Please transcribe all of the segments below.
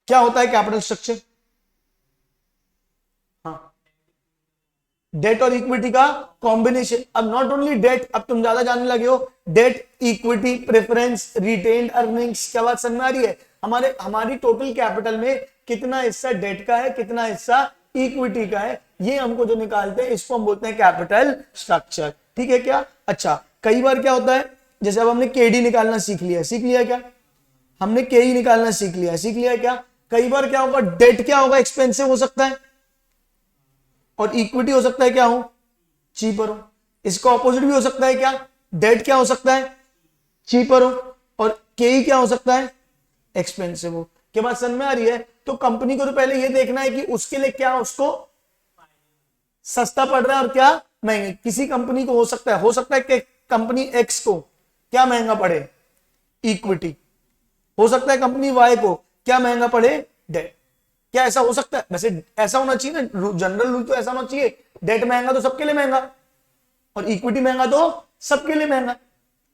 क्या होता है कैपिटल स्ट्रक्चर? हाँ, डेट और इक्विटी का कॉम्बिनेशन। अब नॉट ओनली डेट, अब तुम ज्यादा जानने लगे हो, debt, equity, preference, retained earnings. क्या बात समझ में आ रही है? हमारी टोटल कैपिटल में कितना हिस्सा डेट का है, कितना हिस्सा इक्विटी का है, ये हमको जो निकालते हैं इसको हम बोलते हैं कैपिटल स्ट्रक्चर। ठीक है क्या? अच्छा, कई बार क्या होता है, जैसे अब हमने केडी निकालना सीख लिया क्या? हमने केई निकालना सीख लिया क्या? कई बार क्या होगा, डेट क्या होगा, एक्सपेंसिव हो सकता है, और इक्विटी हो सकता है क्या हो, चीपर हो। इसका ऑपोजिट भी हो सकता है क्या, डेट क्या हो सकता है, चीपर हो, और केई क्या हो सकता है, एक्सपेंसिव हो। क्या बात समझ में आ रही है? तो कंपनी को तो पहले ये देखना है कि उसके लिए क्या उसको सस्ता पड़ रहा है और क्या महंगे। किसी कंपनी को हो सकता है कि कंपनी एक्स को क्या महंगा पड़े, इक्विटी। हो सकता है कंपनी वाई को क्या महंगा पड़े, डेट। क्या ऐसा हो सकता है? वैसे ऐसा होना चाहिए ना, जनरल रूल तो ऐसा होना चाहिए, डेट महंगा तो सबके लिए महंगा, और इक्विटी महंगा तो सबके लिए महंगा,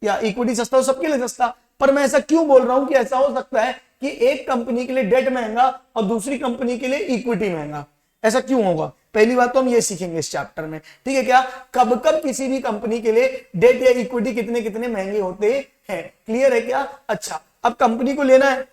या इक्विटी सस्ता तो सबके लिए सस्ता। पर मैं ऐसा क्यों बोल रहा हूं कि ऐसा हो सकता है कि एक कंपनी के लिए डेट महंगा और दूसरी कंपनी के लिए इक्विटी महंगा? ऐसा क्यों होगा? पहली बात तो हम ये सीखेंगे इस चैप्टर में। ठीक है क्या? कब कब किसी भी कंपनी के लिए डेट या इक्विटी कितने कितने महंगे होते हैं। क्लियर है क्या? अच्छा, अब कंपनी को लेना है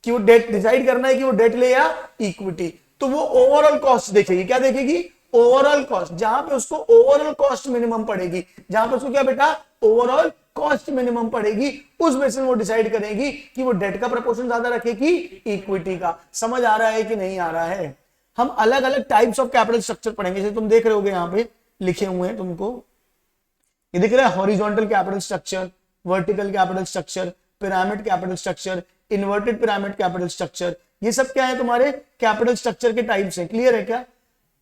कि वो डेट, डिसाइड करना है कि वो डेट ले या इक्विटी, तो वो ओवरऑल कॉस्ट देखेगी। क्या देखेगी? Overall cost. जहां पे उसको ओवरऑल कॉस्ट मिनिमम पड़ेगी, जहां पे उसको क्या बेटा, ओवरऑल कॉस्ट मिनिमम पड़ेगी, उस बेसिस में वो डिसाइड करेगी कि वो डेट का प्रपोर्शन ज्यादा रखेगी, इक्विटी का। समझ आ रहा है कि नहीं आ रहा है? हम अलग अलग टाइप्स ऑफ कैपिटल स्ट्रक्चर पढ़ेंगे। जैसे तुम देख रहे होगे यहां पे लिखे हुए हैं तुमको, ये दिख रहा है, horizontal capital structure, vertical capital structure, pyramid capital structure, inverted pyramid capital structure. ये सब क्या है, तुम्हारे कैपिटल स्ट्रक्चर के टाइप्स है। क्लियर है क्या?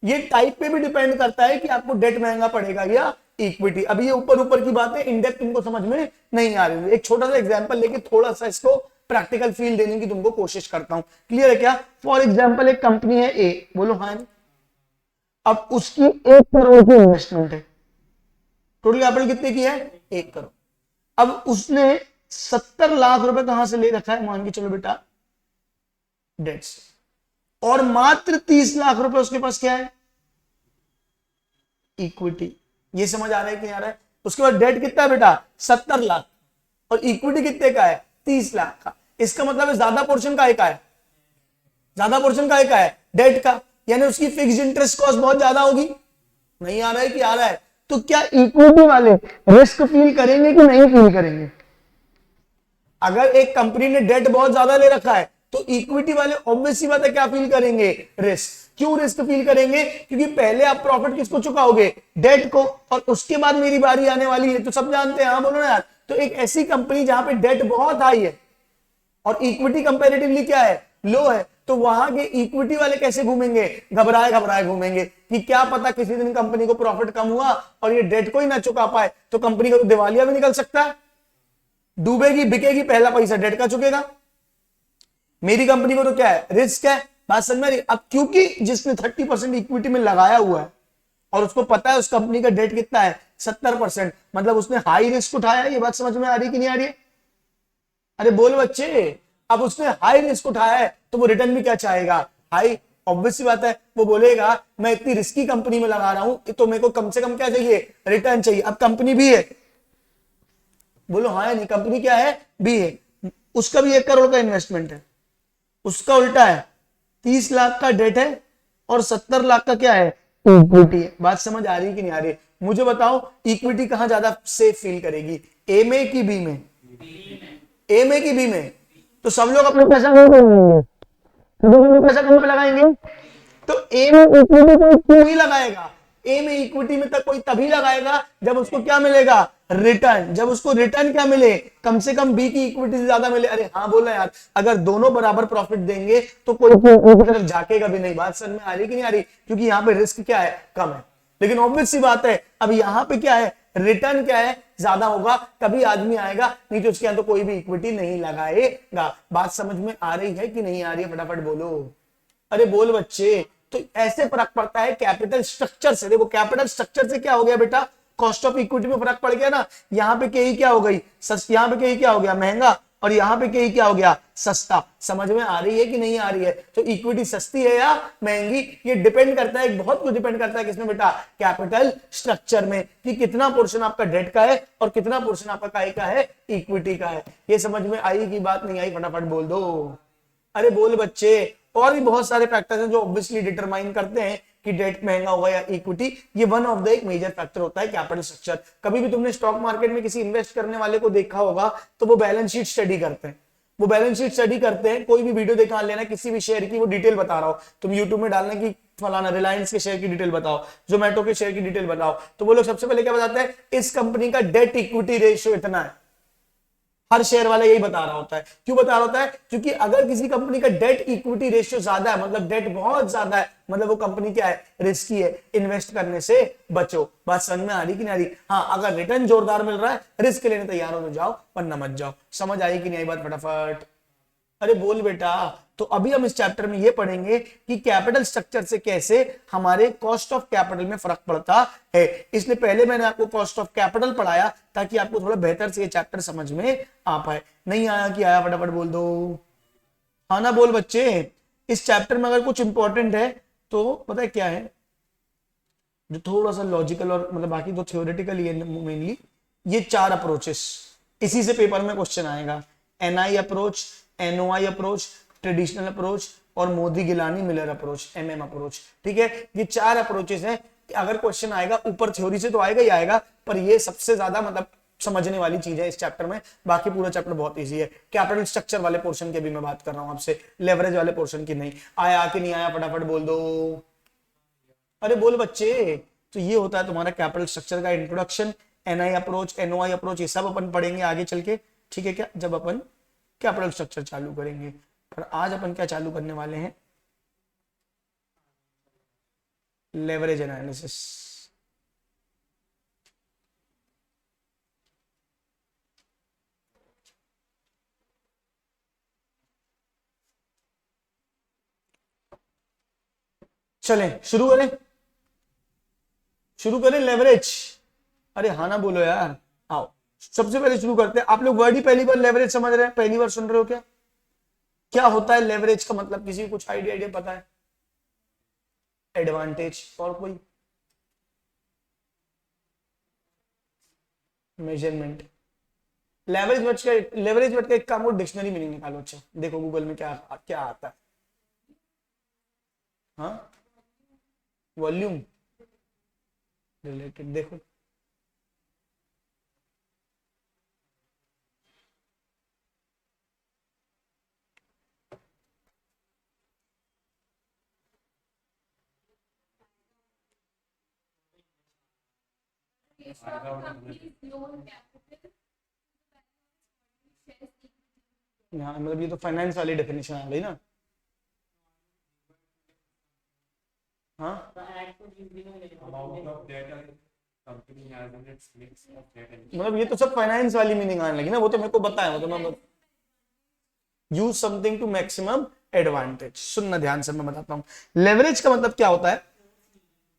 ये टाइप पे भी डिपेंड करता है कि आपको डेट महंगा पड़ेगा या इक्विटी। अभी ये ऊपर ऊपर की बातें इनडेप्थ तुमको समझ में नहीं आ रही है। एक छोटा सा एग्जांपल लेके थोड़ा सा इसको प्रैक्टिकल फील देने की तुमको कोशिश करता हूं। क्लियर है क्या? फॉर एग्जांपल एक कंपनी है ए, बोलो हाँ। अब उसकी 1 करोड़ की इन्वेस्टमेंट है, टोटल कैपिटल कितने की है, 1 करोड़। अब उसने 70 लाख रुपए कहां से ले रखा है, मान के चलो बेटा, डेट से, और मात्र 30 लाख रुपए उसके पास क्या है, इक्विटी। ये समझ आ रहा है कि नहीं आ रहा है? उसके बाद डेट कितना है बेटा, 70 लाख, और इक्विटी कितने का है, 30 लाख का। इसका मतलब है ज्यादा पोर्शन का एक है, ज्यादा पोर्शन का एक है डेट का, यानी उसकी फिक्स्ड इंटरेस्ट कॉस्ट बहुत ज्यादा होगी। नहीं आ रहा है कि आ रहा है? तो क्या इक्विटी वाले रिस्क फील करेंगे कि नहीं फील करेंगे? अगर एक कंपनी ने डेट बहुत ज्यादा ले रखा है तो इक्विटी वाले ऑब्वियस सी बात है क्या फील करेंगे, रिस्क। क्यों रिस्क फील करेंगे? क्योंकि पहले आप प्रॉफिट किसको चुकाओगे, डेट को, और उसके बाद मेरी बारी आने वाली है। तो सब जानते हैं, हाँ बोलो ना यार। तो एक ऐसी कंपनी जहां पे डेट बहुत हाई है और इक्विटी कंपैरेटिवली क्या है, लो है, तो वहां के इक्विटी वाले कैसे घूमेंगे, घबराए घबराए घूमेंगे कि क्या पता किसी दिन कंपनी को प्रॉफिट कम हुआ और ये डेट को ही ना चुका पाए तो कंपनी का तो दिवालिया भी निकल सकता है, डूबेगी, बिकेगी, पहला पैसा डेट का चुकेगा। मेरी कंपनी को तो क्या है, रिस्क है। बात समझ में आ रही? अब क्योंकि जिसने 30% इक्विटी में लगाया हुआ है और उसको पता है उस कंपनी का डेट कितना है, 70%, मतलब उसने हाई रिस्क उठाया। ये बात समझ में आ रही कि नहीं आ रही है? अरे बोल बच्चे, अब उसने हाई रिस्क उठाया है तो वो रिटर्न भी क्या चाहेगा, हाई। ऑब्वियस सी बात है, वो बोलेगा मैं इतनी रिस्की कंपनी में लगा रहा हूं तो मेरे को कम से कम क्या चाहिए, रिटर्न चाहिए। अब कंपनी भी है, बोलो हाँ या नहीं, कंपनी क्या है, भी है, उसका भी 1 करोड़ का इन्वेस्टमेंट है, उसका उल्टा है, 30 लाख का डेट है और 70 लाख का क्या है, इक्विटी है। बात समझ आ रही कि नहीं आ रही? मुझे बताओ इक्विटी कहां ज्यादा सेफ फील करेगी, ए में कि बी में? ए में कि बी में? तो सब लोग अपना पैसा पैसा कहां पे लगाएंगे? तो ए में इक्विटी कोई क्यों ही लगाएगा, ए में इक्विटी में तक कोई तभी लगाएगा जब उसको क्या मिलेगा, रिटर्न। जब उसको रिटर्न क्या मिले, कम से कम बी की इक्विटी से ज्यादा मिले। अरे हाँ बोला यार, अगर दोनों बराबर प्रॉफिट देंगे तो कोई एक तरफ झाकेगा भी नहीं। बात समझ में आ रही कि नहीं आ रही? क्योंकि यहाँ पे रिस्क क्या है, कम है। लेकिन ऑब्वियस सी बात है, अब यहाँ पे क्या है, रिटर्न क्या है, ज्यादा होगा, तभी आदमी आएगा, नहीं तो उसके यहां तो कोई भी इक्विटी नहीं लगाएगा। बात समझ में आ रही है कि नहीं आ रही है? फटाफट बोलो, अरे बोल बच्चे। तो ऐसे फर्क पड़ता है कैपिटल स्ट्रक्चर से। देखो कैपिटल स्ट्रक्चर से क्या हो गया बेटा, कॉस्ट ऑफ इक्विटी में फर्क पड़ गया ना। यहाँ पे के क्या हो गई, यहाँ पे के क्या हो गया, महंगा, और यहाँ पे क्या हो गया, सस्ता। समझ में आ रही है कि नहीं आ रही है? तो इक्विटी सस्ती है या महंगी, ये डिपेंड करता है, बहुत कुछ डिपेंड करता है किसमें बेटा, कैपिटल स्ट्रक्चर में, कि कितना पोर्शन आपका डेट का है और कितना पोर्शन आपका काय का है, इक्विटी का है। ये समझ में आई कि बात नहीं आई? फटाफट बोल दो, अरे बोल बच्चे। और भी बहुत सारे फैक्टर्स हैं जो ऑब्वियसली डिटरमाइन करते हैं कि डेट महंगा होगा या इक्विटी। ये वन ऑफ द एक मेजर फैक्टर होता है कैपिटल स्ट्रक्चर। कभी भी तुमने स्टॉक मार्केट में किसी इन्वेस्ट करने वाले को देखा होगा तो वो बैलेंस शीट स्टडी करते हैं, वो बैलेंस शीट स्टडी करते हैं। कोई भी वीडियो दिखा लेना किसी भी शेयर की, वो डिटेल बता रहा हो, तुम यूट्यूब में डालना कि फलाना रिलायंस के शेयर की डिटेल बताओ, जोमेटो के शेयर की डिटेल बताओ, तो वो लोग सबसे पहले क्या बताते हैं, इस कंपनी का डेट इक्विटी रेशियो इतना है। हर शेयर वाला यही बता रहा होता है। क्यों बता रहा होता है? क्योंकि अगर किसी कंपनी का डेट इक्विटी रेशियो ज्यादा है, मतलब डेट बहुत ज्यादा है, मतलब वो कंपनी क्या है, रिस्की है, इन्वेस्ट करने से बचो। बात समझ में आ रही कि नहीं आ रही? हाँ, अगर रिटर्न जोरदार मिल रहा है, रिस्क लेने तैयार हो तो जाओ, वरना मत जाओ। समझ आई कि नहीं आई बात? फटाफट अरे बोल बेटा। तो अभी हम इस चैप्टर में ये पढ़ेंगे कि कैपिटल स्ट्रक्चर से कैसे हमारे कॉस्ट ऑफ कैपिटल में फर्क पड़ता है। इसलिए पहले मैंने आपको कॉस्ट ऑफ कैपिटल पढ़ाया ताकि आपको थोड़ा बेहतर से ये चैप्टर समझ में आ पाए। नहीं आया कि आया? फटाफट बोल दो, हाँ ना बोल बच्चे। इस चैप्टर में अगर कुछ इंपॉर्टेंट है तो पता है क्या है, जो थोड़ा सा लॉजिकल और मतलब बाकी तो थ्योरेटिकल ही है मेनली, ये 4 अप्रोचेस, इसी से पेपर में क्वेश्चन आएगा। NI approach, NOI approach, traditional approach और Modigliani Miller approach, MM approach. ठीक है, ये 4 अप्रोचेस हैं। अगर क्वेश्चन आएगा ऊपर थ्योरी से तो आएगा ही आएगा, पर ये सबसे ज्यादा मतलब समझने वाली चीज है इस चैप्टर में। बाकी पूरा चैप्टर बहुत इजी है। कैपिटल स्ट्रक्चर वाले पोर्शन की भी मैं बात कर रहा हूं आपसे, लेवरेज वाले पोर्शन की नहीं। आया कि नहीं आया? फटाफट बोल दो, अरे बोल बच्चे। तो ये होता है तुम्हारा कैपिटल स्ट्रक्चर का introduction. NI approach, NOI approach, ये सब अपन पढ़ेंगे आगे चल के, ठीक है क्या, जब अपन कैपिटल स्ट्रक्चर चालू करेंगे। पर आज अपन क्या चालू करने वाले हैं, लेवरेज एनालिसिस। चलें शुरू करें, शुरू करें लेवरेज। अरे हाँ ना बोलो यार, आओ सबसे पहले शुरू करते हैं। आप लोग वर्ड ही पहली बार लेवरेज समझ रहे हैं, पहली बार सुन रहे हो क्या? क्या होता है लेवरेज का मतलब? किसी को कुछ आइडिया पता है? एडवांटेज और कोई? मेजरमेंट। लेवरेज वर्ड का एक काम हो, डिक्शनरी मीनिंग निकालो। अच्छा देखो गूगल में क्या क्या आता है। हाँ, वॉल्यूम रिलेटेड, देखो हाँ, मतलब ये तो फाइनेंस वाली डेफिनेशन आ गई ना। हाँ, मतलब ये तो सब फाइनेंस वाली मीनिंग आने लगी ना, वो तो मेरे को बताया, वो तो मैं use something to maximum advantage. सुनना ध्यान से, मैं बताता हूँ लेवरेज का मतलब क्या होता है।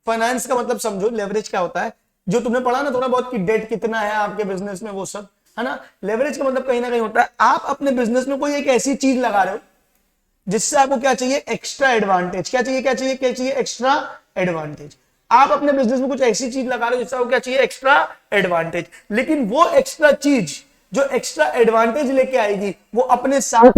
फाइनेंस का मतलब समझो, लेवरेज क्या होता है जो तुमने पढ़ा ना थोड़ा बहुत, कि डेट कितना है आपके बिजनेस में, वो सब है ना। लेवरेज का मतलब कहीं ना कहीं होता है आप अपने बिजनेस में कोई एक ऐसी चीज लगा रहे हो जिससे आपको क्या चाहिए, एक्स्ट्रा एडवांटेज। क्या चाहिए, क्या चाहिए, क्या चाहिए? Extra advantage. आप अपने बिजनेस में कुछ ऐसी चीज लगा रहे हो जिससे आपको क्या चाहिए, एक्स्ट्रा एडवांटेज। लेकिन वो एक्स्ट्रा चीज जो एक्स्ट्रा एडवांटेज लेके आएगी वो अपने साथ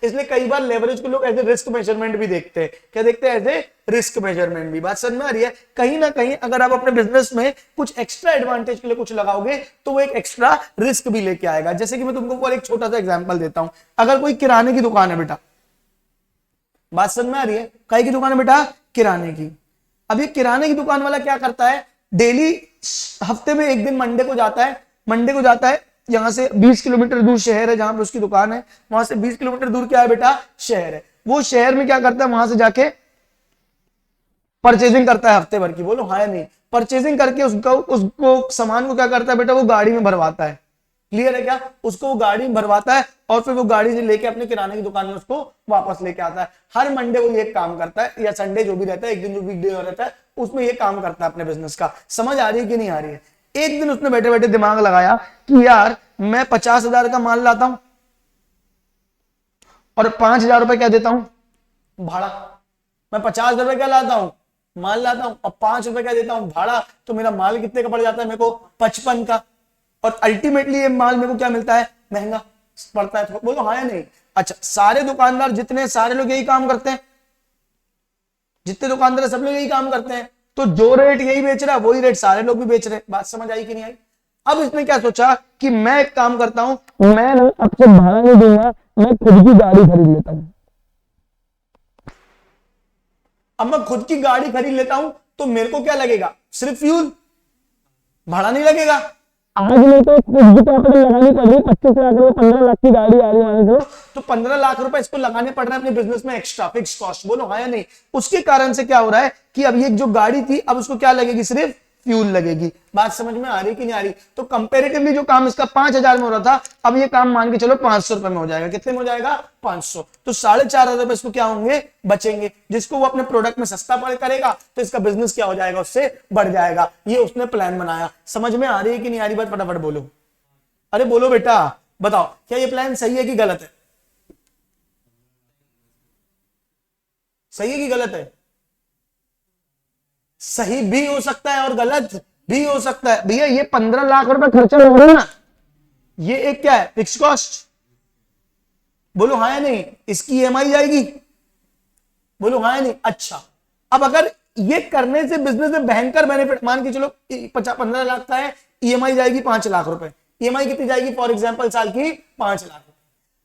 इसलिए कई बार लेवरेज को लोग एज ए रिस्क मेजरमेंट भी देखते हैं। क्या देखते हैं? एज ए रिस्क मेजरमेंट भी। बात समझ में आ रही है? कहीं ना कहीं अगर आप अपने बिजनेस में कुछ एक्स्ट्रा एडवांटेज के लिए कुछ लगाओगे तो वो एक एक्स्ट्रा रिस्क भी लेके आएगा। जैसे कि मैं तुमको एक छोटा सा एग्जांपल देता हूं। अगर कोई किराने की दुकान है बेटा, बात समझ में आ रही है, कई की दुकान है बेटा, किराने की। अब ये किराने की दुकान वाला क्या करता है, डेली हफ्ते में एक दिन मंडे को जाता है, मंडे को जाता है, यहां से 20 किलोमीटर दूर शहर है जहां पर उसकी दुकान है, वहां से 20 किलोमीटर दूर क्या है बेटा, शहर है। वो शहर में क्या करता है, वहां से जाके परचेजिंग करता है हफ्ते भर की। बोलो हाँ या नहीं? परचेजिंग करके उसको सामान को क्या करता है बेटा, वो गाड़ी में भरवाता है। क्लियर है क्या? उसको वो गाड़ी में भरवाता है और फिर वो गाड़ी से लेके अपने किराने की दुकान में उसको वापस लेके आता है। हर मंडे वो ये काम करता है, या संडे जो भी रहता है, एक दिन जो वीकडे रहता है उसमें ये काम करता है अपने बिजनेस का। समझ आ रही है कि नहीं आ रही है? एक दिन उसने बैठे बैठे दिमाग लगाया कि यार मैं 50,000 का माल लाता हूं और 5,000 रुपए क्या देता हूं भाड़ा। मैं 50,000 रुपए क्या लाता हूं, माल लाता हूं, और 5 रुपए क्या देता हूं भाड़ा, तो मेरा माल कितने का पड़ जाता है मेरे को 55 का, और अल्टीमेटली ये माल मेरे को क्या मिलता है, महंगा पड़ता है। तो बोलो हाँ या नहीं। अच्छा, सारे दुकानदार जितने सारे लोग यही काम करते हैं, जितने दुकानदार सब लोग यही काम करते हैं, तो जो रेट यही बेच रहा है वही रेट सारे लोग भी बेच रहे हैं। बात समझ आई कि नहीं आई। अब इसने क्या सोचा कि मैं एक काम करता हूं, मैं अब से भाड़ा नहीं दूंगा, मैं खुद की गाड़ी खरीद लेता हूं। अब मैं खुद की गाड़ी खरीद लेता हूं तो मेरे को क्या लगेगा, सिर्फ फ्यूल, भाड़ा नहीं लगेगा। आज नहीं तो कुछ भी कैपिटल लगानी पड़ रही है, 25 लाख रुपए 15 लाख की गाड़ी आ रही है तो 15 लाख रुपए इसको लगाने पड़ रहे हैं अपने बिजनेस में एक्स्ट्रा फिक्स कॉस्ट। बोलो हाँ या नहीं। उसके कारण से क्या हो रहा है कि अब ये जो गाड़ी थी अब उसको क्या लगेगी, सिर्फ फ्यूल लगेगी। बात समझ में आ रही कि नहीं आ रही। तो कंपेरेटिवली जो काम इसका 5,000 में हो रहा था, अब ये काम मान के चलो 500 रुपए में हो जाएगा। कितने में हो जाएगा, 500। तो 4,500 रुपए इसको क्या होंगे, बचेंगे, जिसको वो अपने प्रोडक्ट में सस्ता पड़ करेगा तो इसका बिजनेस क्या हो जाएगा, उससे बढ़ जाएगा। ये उसने प्लान बनाया। समझ में आ रही है कि नहीं आ रही बात, फटाफट बोलो। अरे बोलो बेटा, बताओ क्या ये प्लान सही है कि गलत है, सही है कि गलत है। सही भी हो सकता है और गलत भी हो सकता है। भैया ये 15 लाख रुपए खर्चा लग रहा है ना, ये एक क्या है, फिक्स कॉस्ट। बोलो हाँ या नहीं। इसकी ईएमआई जाएगी, बोलो हाँ या नहीं। अच्छा, अब अगर ये करने से बिजनेस में भयंकर बेनिफिट, मान के चलो 15 लाख का है, ईएमआई जाएगी 5 लाख रुपए। ईएमआई कितनी जाएगी, फॉर एग्जाम्पल साल की 5 लाख।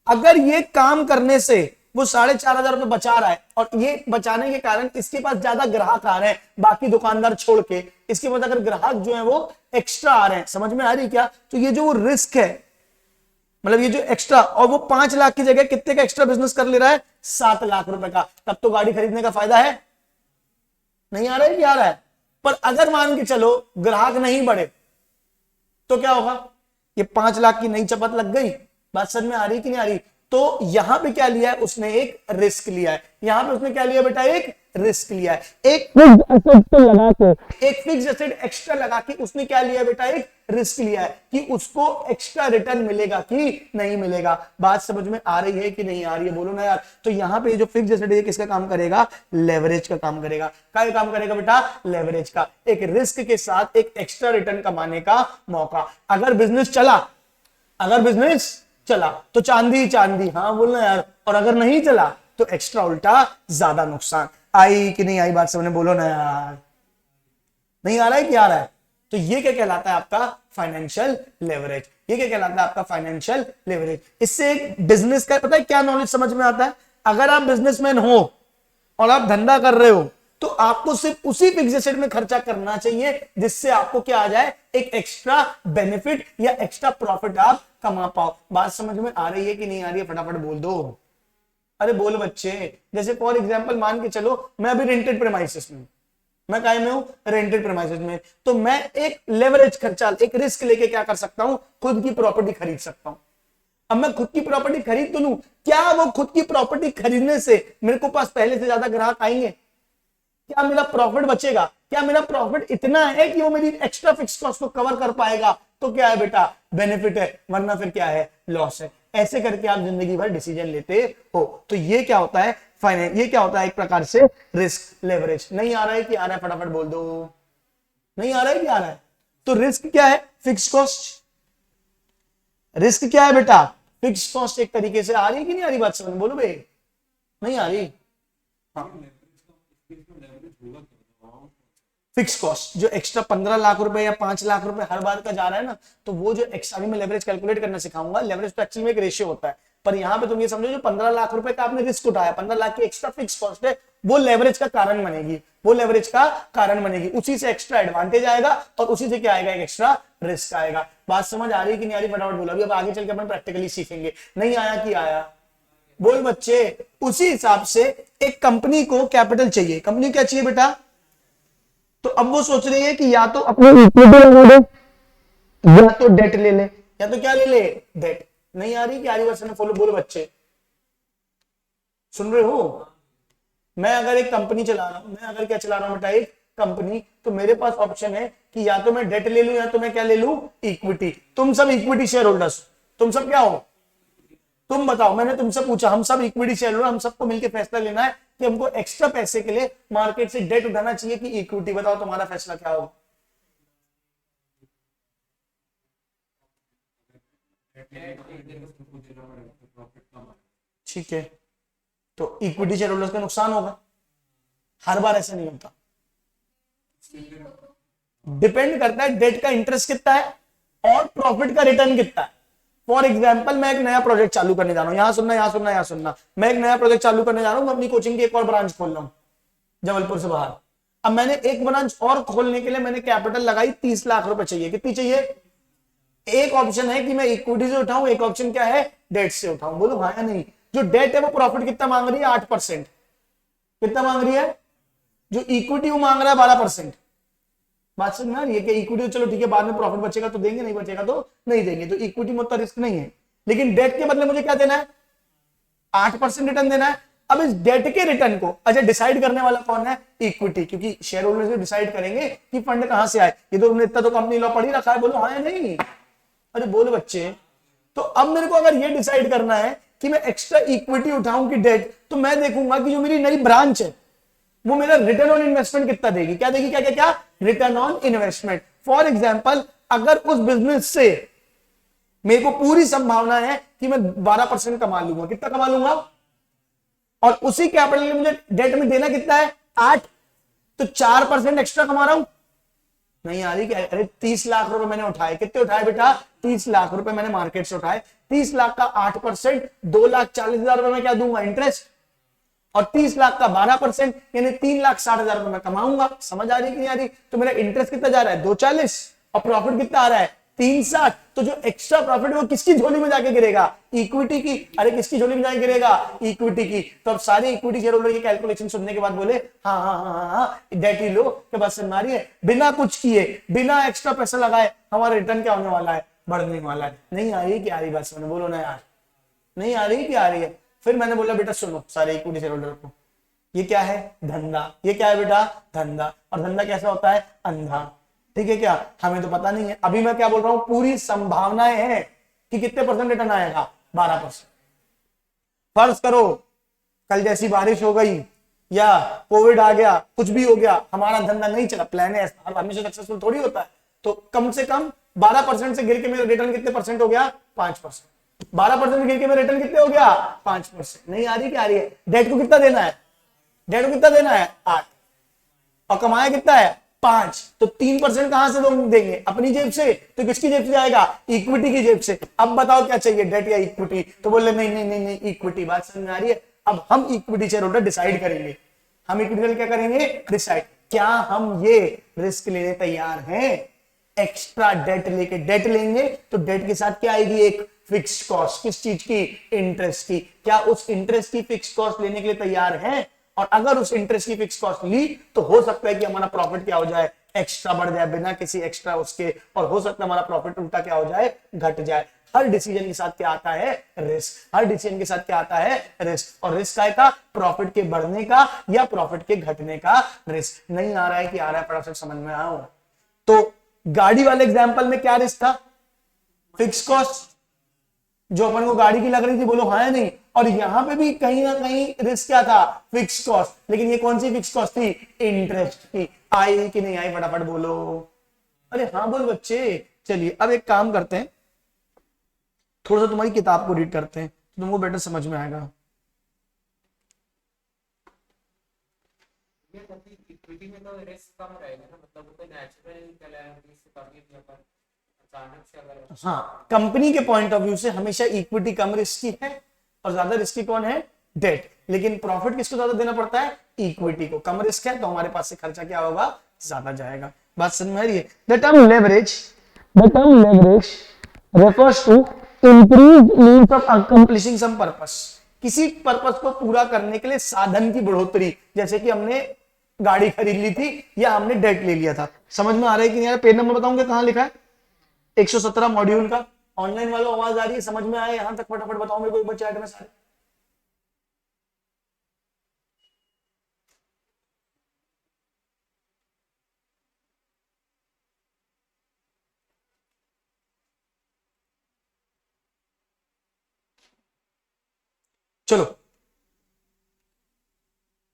अगर ये काम करने से वो 4,500 रुपए बचा रहा है, और ये बचाने के कारण इसके पास ज्यादा ग्राहक आ रहे हैं बाकी दुकानदार छोड़ के, इसके पास अगर ग्राहक जो है वो एक्स्ट्रा आ रहे हैं, समझ में आ रही क्या। तो ये जो वो रिस्क है, मतलब ये जो एक्स्ट्रा, और वो 5 लाख की जगह कितने का एक्स्ट्रा बिजनेस कर ले रहा है, 7 लाख रुपए का, तब तो गाड़ी खरीदने का फायदा है। नहीं आ रहा है, क्या आ रहा है। पर अगर मान के चलो ग्राहक नहीं बढ़े तो क्या होगा, ये 5 लाख की नई चपत लग गई। बात समझ में आ रही कि नहीं आ रही। तो यहां पे क्या लिया है उसने, एक रिस्क लिया है। यहां पे उसने क्या लिया बेटा, एक रिस्क लिया है। एक फिक्स एसेट पे लगा के, एक फिक्स एसेट एक्स्ट्रा लगा के उसने क्या लिया बेटा, एक रिस्क लिया है कि उसको एक्स्ट्रा रिटर्न मिलेगा कि नहीं मिलेगा। बात समझ में आ रही है कि नहीं आ रही है, बोलो ना यार। तो यहां पे जो फिक्स एसेट है किसका काम करेगा, लेवरेज का काम करेगा। क्या काम करेगा बेटा, लेवरेज का। एक रिस्क के साथ एक एक्स्ट्रा रिटर्न कमाने का मौका। अगर बिजनेस चला, अगर बिजनेस चला तो चांदी ही चांदी, हाँ बोलना यार। और अगर नहीं चला तो एक्स्ट्रा उल्टा ज्यादा नुकसान। आई कि नहीं आई बात समझ में, बोलो ना यार। नहीं आ रहा है, क्या आ रहा है। तो ये क्या कहलाता है आपका, फाइनेंशियल लेवरेज। ये क्या कहलाता है आपका, फाइनेंशियल लेवरेज। इससे एक बिजनेस का पता है क्या नॉलेज समझ में आता है। अगर आप बिजनेसमैन हो और आप धंधा कर रहे हो तो आपको सिर्फ उसी फिक्स एसेट में खर्चा करना चाहिए जिससे आपको क्या आ जाए, एक एक्स्ट्रा बेनिफिट या एक्स्ट्रा प्रॉफिट आप कमा पाओ। बात समझ में आ रही है कि नहीं आ रही है, फटाफट बोल दो। अरे बोल बच्चे। जैसे फॉर एग्जांपल मान के चलो मैं अभी रेंटेड प्रेमाइसेस में, मैं काय में हूं, रेंटेड प्रेमाइसेस में, तो मैं एक लेवरेज खर्चा, एक रिस्क लेके क्या कर सकता हूं, खुद की प्रॉपर्टी खरीद सकता हूं। अब मैं खुद की प्रॉपर्टी खरीद तो लूं, क्या वो खुद की प्रॉपर्टी खरीदने से मेरे को पास पहले से ज्यादा ग्राहक आएंगे, क्या मेरा प्रॉफिट बचेगा, क्या मेरा प्रॉफिट इतना है कि वो मेरी एक्स्ट्रा फिक्स कॉस्ट को कवर कर पाएगा, तो क्या है बेटा, बेनिफिट है, वरना फिर क्या है, लॉस है। ऐसे करके आप जिंदगी भर डिसीजन लेते हो। तो ये क्या होता है, फाइनेंस, ये क्या होता है, एक प्रकार से रिस्क लेवरेज। नहीं आ रहा है कि आ रहा है, फटाफट बोल दो। नहीं आ रहा है कि आ रहा है। तो रिस्क क्या है, फिक्स कॉस्ट। रिस्क क्या है बेटा, फिक्स कॉस्ट। एक तरीके से आ रही है कि नहीं आ रही बात समझ, बोलो भाई। नहीं आ रही। हाँ, फिक्स कॉस्ट जो एक्स्ट्रा 15 लाख रुपए या 5 लाख रुपए हर बार का जा रहा है ना, तो वो जो एक्स्ट्रा, अभी मैं लेवरेज कैलकुलेट करना सिखाऊंगा। लेवरेज तो एक्चुअली में एक रेशियो होता है, पर यहाँ पे तुम ये समझो जो 15 लाख रुपए का आपने रिस्क उठाया, 15 लाख की एक्स्ट्रा फिक्स कॉस्ट है, वो लेवरेज का कारण बनेगी, वो लेवरेज का कारण बनेगी। उसी से एक्स्ट्रा एडवांटेज आएगा और उसी से क्या आएगा, एक एक्स्ट्रा रिस्क आएगा। बात समझ आ रही है कि नहीं आ रही, फटाफट बोला। अभी अब आगे चल के अपन प्रैक्टिकली सीखेंगे। नहीं आया कि आया, बोल बच्चे। उसी हिसाब से एक कंपनी को कैपिटल चाहिए। कंपनी क्या चाहिए बेटा, तो अब वो सोच रही है कि या तो अपनी इक्विटी लगा दे, या तो डेट ले ले, या तो क्या ले ले, डेट। नहीं आ रही कि आ रही, बस फॉलो, बोलो बच्चे, सुन रहे हो। मैं अगर एक कंपनी चला रहा हूं, मैं अगर क्या चला रहा हूं बेटा, एक कंपनी, तो मेरे पास ऑप्शन है कि या तो मैं डेट ले लूं या तो मैं क्या ले लूं, इक्विटी। तुम सब इक्विटी शेयर होल्डर्स, तुम सब क्या हो, तुम बताओ, मैंने तुमसे पूछा, हम सब इक्विटी शेयर होल्डर, हम सबको मिलकर फैसला लेना है कि हमको एक्स्ट्रा पैसे के लिए मार्केट से डेट उठाना चाहिए कि इक्विटी। बताओ तुम्हारा फैसला क्या होगा। ठीक है, तो इक्विटी शेयर होल्डर्स का नुकसान होगा, हर बार ऐसा नहीं होता, डिपेंड करता है डेट का इंटरेस्ट कितना है और प्रॉफिट का रिटर्न कितना है। फॉर एग्जाम्पल मैं एक नया प्रोजेक्ट चालू करने जा रहा हूं, यहां सुनना यहां सुनना यहां सुनना, मैं एक नया प्रोजेक्ट चालू करने जा रहा हूं, मैं अपनी कोचिंग की एक और ब्रांच खोल रहा हूं जबलपुर से बाहर। अब मैंने एक ब्रांच और खोलने के लिए मैंने कैपिटल लगाई 30 लाख रुपए चाहिए, कितनी चाहिए। एक ऑप्शन है कि मैं इक्विटी से उठाऊं, एक ऑप्शन क्या है, डेट से उठाऊं। बोलो हाँ या नहीं। जो डेट है वो प्रॉफिट कितना मांग रही है, 8%। कितना मांग रही है, जो इक्विटी वो मांग रहा है 12%। बात समझ में आ रही है कि इक्विटी चलो ठीक है, बाद में प्रॉफिट बचेगा तो देंगे, नहीं बचेगा तो नहीं देंगे, तो इक्विटी में उतना रिस्क नहीं है। लेकिन डेट के बदले मुझे क्या देना है, 8% रिटर्न देना है। अब इस डेट के रिटर्न को अच्छा डिसाइड करने वाला कौन है, इक्विटी, क्योंकि शेयर होल्डर्स डिसाइड करेंगे कि फंड कहां से आए। ये तो इतना तो कंपनी लॉ पढ़ी रखा है, बोलो हाँ या नहीं। अरे बोलो बच्चे। तो अब मेरे को अगर ये डिसाइड करना है कि मैं एक्स्ट्रा इक्विटी उठाऊं कि डेट, तो मैं देखूंगा कि जो मेरी नई ब्रांच है वो मेरा रिटर्न ऑन इन्वेस्टमेंट कितना देगी। क्या देगी, क्या क्या क्या, return on investment. For example अगर उस बिजनेस से मेरे को पूरी संभावना है कि मैं 12% कमा लूंगा, कितना कमा लूंगा, और उसी कैपिटल मुझे डेट में देना कितना है, 8, तो 4% एक्स्ट्रा कमा रहा हूं। नहीं आ रही क्या, अरे 30 लाख रुपए मैंने उठाए, कितने उठाए बेटा, 30 लाख रुपए मैंने मार्केट से उठाए, 30 लाख का 8% 2,40,000 रुपए में क्या दूंगा, इंटरेस्ट, और 30 लाख का 12% यानी 3,60,000 रुपए मैं कमाऊंगा। समझ आ रही कि नहीं आ रही। तो मेरा इंटरेस्ट कितना जा रहा है, 2,40, और प्रॉफिट कितना आ रहा है, 3,60। तो जो एक्स्ट्रा प्रॉफिट वो किसकी झोली में जाके गिरेगा, इक्विटी की। अरे किसकी झोली में जाके गिरेगा, इक्विटी की। तो अब सारे इक्विटी शेयर होल्डर की कैलकुलेशन सुनने के बाद बोले हाँ हाँ हाँ हाँ हाँ, डेट ही लो के बाद समझ आ रही है, बिना कुछ किए, बिना एक्स्ट्रा पैसा लगाए हमारा रिटर्न क्या होने वाला है, बढ़ने वाला है। नहीं आ रही क्या, आ रही बात सुनो, बोलो ना यार, नहीं आ रही क्या, आ रही है। फिर मैंने बोला बेटा सुनो सारे इक्विटी शेयर होल्डर को, ये क्या है, धंधा। ये क्या है बेटा, धंधा। और धंधा कैसा होता है, अंधा। ठीक है क्या, हमें तो पता नहीं है। अभी मैं क्या बोल रहा हूं, पूरी संभावनाएं हैं कि कितने परसेंट रिटर्न आएगा, 12%। फर्ज करो कल जैसी बारिश हो गई या कोविड आ गया, कुछ भी हो गया, हमारा धंधा नहीं चला, प्लान है हमेशा सक्सेसफुल थोड़ी होता है, तो कम से कम 12% से गिर के मेरा रिटर्न कितने परसेंट हो गया, 5%। 12% गिर के मेरा रिटर्न कितने हो गया, 5%। नहीं आ रही क्या, आ रही है। डेट को कितना देना है, डेट को कितना देना है, 8, और कमाया कितना है, 5, तो 3% कहां से देंगे, अपनी जेब से। तो किसकी जेब से जाएगा, इक्विटी की जेब से। अब बताओ क्या चाहिए, डेट या इक्विटी। तो बोले नहीं नहीं नहीं नहीं, इक्विटी। बात समझ में आ रही है। अब हम इक्विटी शेयर होल्डर डिसाइड करेंगे, हम इक्विटी क्या करेंगे, डिसाइड, क्या हम ये रिस्क लेने तैयार हैं, एक्स्ट्रा डेट लेके। डेट लेंगे तो डेट के साथ क्या आएगी, एक फिक्स्ड कॉस्ट, किस चीज की, इंटरेस्ट की। क्या उस इंटरेस्ट की फिक्स्ड कॉस्ट लेने के लिए तैयार हैं, और अगर उस इंटरेस्ट की फिक्स कॉस्ट ली तो हो सकता है कि हमारा प्रॉफिट क्या हो जाए, एक्स्ट्रा बढ़ जाए बिना किसी एक्स्ट्रा उसके, और हो सकता है हमारा प्रॉफिट उल्टा क्या हो जाए, घट जाए। हर डिसीजन के साथ क्या आता है, रिस्क। हर डिसीजन के साथ क्या आता है, रिस्क। और रिस्क काय का, प्रॉफिट के बढ़ने का या प्रॉफिट के घटने का रिस्क। नहीं आ रहा है कि आ रहा है, फटाफट समझ में आओ। तो गाड़ी वाले एग्जाम्पल में क्या रिस्क था, फिक्स कॉस्ट जो अपन को गाड़ी की लग रही थी, बोलो हाँ या नहीं। और यहां पे भी कहीं ना कहीं रिस्क क्या था, फिक्स कॉस्ट। लेकिन ये कौन सी फिक्स कॉस्ट थी, इंटरेस्ट की। आई कि नहीं आई, फटाफट बोलो। अरे हाँ बोल बच्चे। चलिए अब एक काम करते हैं, थोड़ा सा तुम्हारी किताब को रीड करते हैं तो तुमको बेटर समझ में आएगा। इक्विटी में तो रिस्क कम रहेगा ना, मतलब वो नेचुरल कैलेमिटीज से कभी भी अपन अचानक से अगर, हाँ, कंपनी के पॉइंट ऑफ व्यू से हमेशा इक्विटी कम रिस्की है और ज्यादा रिस्की कौन है, डेट। लेकिन प्रॉफिट किसको ज्यादा देना पड़ता है, इक्विटी को। कम रिस्क है तो हमारे पास से खर्चा क्या होगा, ज्यादा जाएगा। बात समझ में आ रही है। The term leverage refers to increased means of accomplishing some purpose। किसी पर्पस को पूरा करने के लिए साधन की बढ़ोतरी, जैसे कि हमने गाड़ी खरीद ली थी या हमने डेट ले लिया था। समझ में आ रहा है कि नहीं? पेज नंबर बताऊंगा कहां लिखा है, 117 मॉड्यूल का। ऑनलाइन वालों आवाज आ रही है, समझ में आए यहां तक, फटाफट बताओ मेरे को एक बच्चे में सारे। चलो,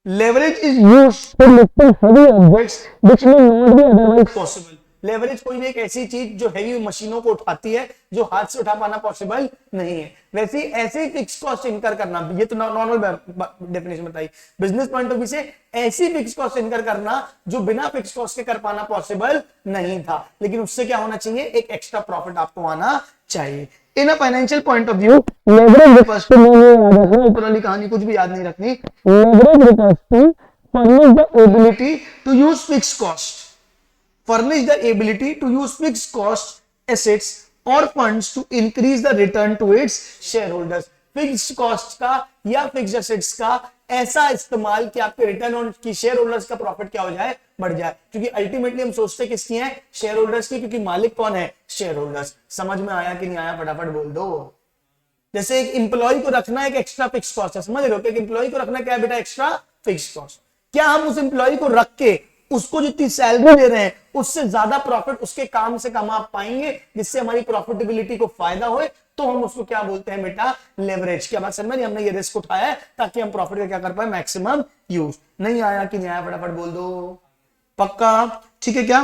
leverage is used for lifting heavy objects which may not be otherwise possible. Leverage कोई भी एक ऐसी चीज जो हैवी मशीनों को उठाती है जो हाथ से उठा पाना पॉसिबल नहीं है, वैसे ही ऐसे फिक्स कॉस्ट इनकर करना, ये तो नॉर्मल डेफिनेशन बताई। बिजनेस पॉइंट ऑफ व्यू से ऐसी फिक्स कॉस्ट इनकर करना जो बिना फिक्स कॉस्ट के कर पाना पॉसिबल नहीं था, लेकिन उससे क्या होना चाहिए, एक एक्स्ट्रा प्रॉफिट आपको आना चाहिए। In a financial point of view leverage refers to, ऊपर वाली कहानी कुछ भी याद नहीं रखनी, leverage refers to furnish the ability to use fixed cost, furnish the ability to use fixed cost assets or funds to increase the return to its shareholders। Fixed cost का या फिक्स्ड एसेट्स का ऐसा इस्तेमाल कि आपके return on की share holders का profit क्या हो जाए, बढ़ जाए, क्योंकि अल्टीमेटली हम सोचते किसकी है, शेयर होल्डर्स की, क्योंकि मालिक कौन है, शेयर होल्डर्स। समझ में आया कि नहीं आया, फटाफट बोल दो। जैसे एक इंप्लॉय को रखना एक एक्स्ट्रा फिक्स कॉस्ट है, समझ रहे हो, कि एक इंप्लॉय को रखना क्या है बेटा, एक्स्ट्रा फिक्स कॉस्ट। क्या हम उस इंप्लॉय को रख के उसको जितनी सैलरी दे रहे हैं उससे ज्यादा प्रॉफिट उसके काम से कमा पाएंगे, जिससे हमारी प्रॉफिटेबिलिटी को फायदा हो, तो हम उसको क्या बोलते हैं बेटा, लेवरेज। क्या बात समझ में, हमने ये रिस्क उठाया है ताकि हम प्रॉफिट का क्या कर पाए, मैक्सिमम यूज। नहीं आया कि नहीं आया, फटाफट बोल दो, पक्का, ठीक है क्या।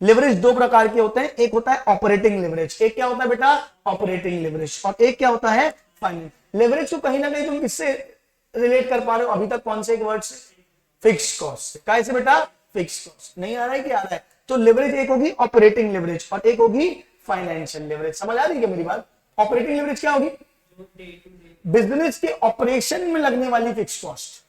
लेवरेज दो प्रकार के होते हैं, एक होता है ऑपरेटिंग लेवरेज, एक क्या होता है बेटा, ऑपरेटिंग लेवरेज, और एक क्या होता है, फाइनेंस लेवरेज। को कहीं ना कहीं तुम किससे रिलेट कर पा रहे हो अभी तक, कौन से एक वर्ड से, फिक्स कॉस्ट से। कैसे बेटा, फिक्स कॉस्ट। नहीं आ रहा है कि आ रहा है, तो लेवरेज एक होगी ऑपरेटिंग लेवरेज और एक होगी फाइनेंशियल लेवरेज। समझ आ रही है क्या मेरी बात। ऑपरेटिंग लेवरेज क्या होगी, बिजनेस के ऑपरेशन में लगने वाली फिक्स कॉस्ट,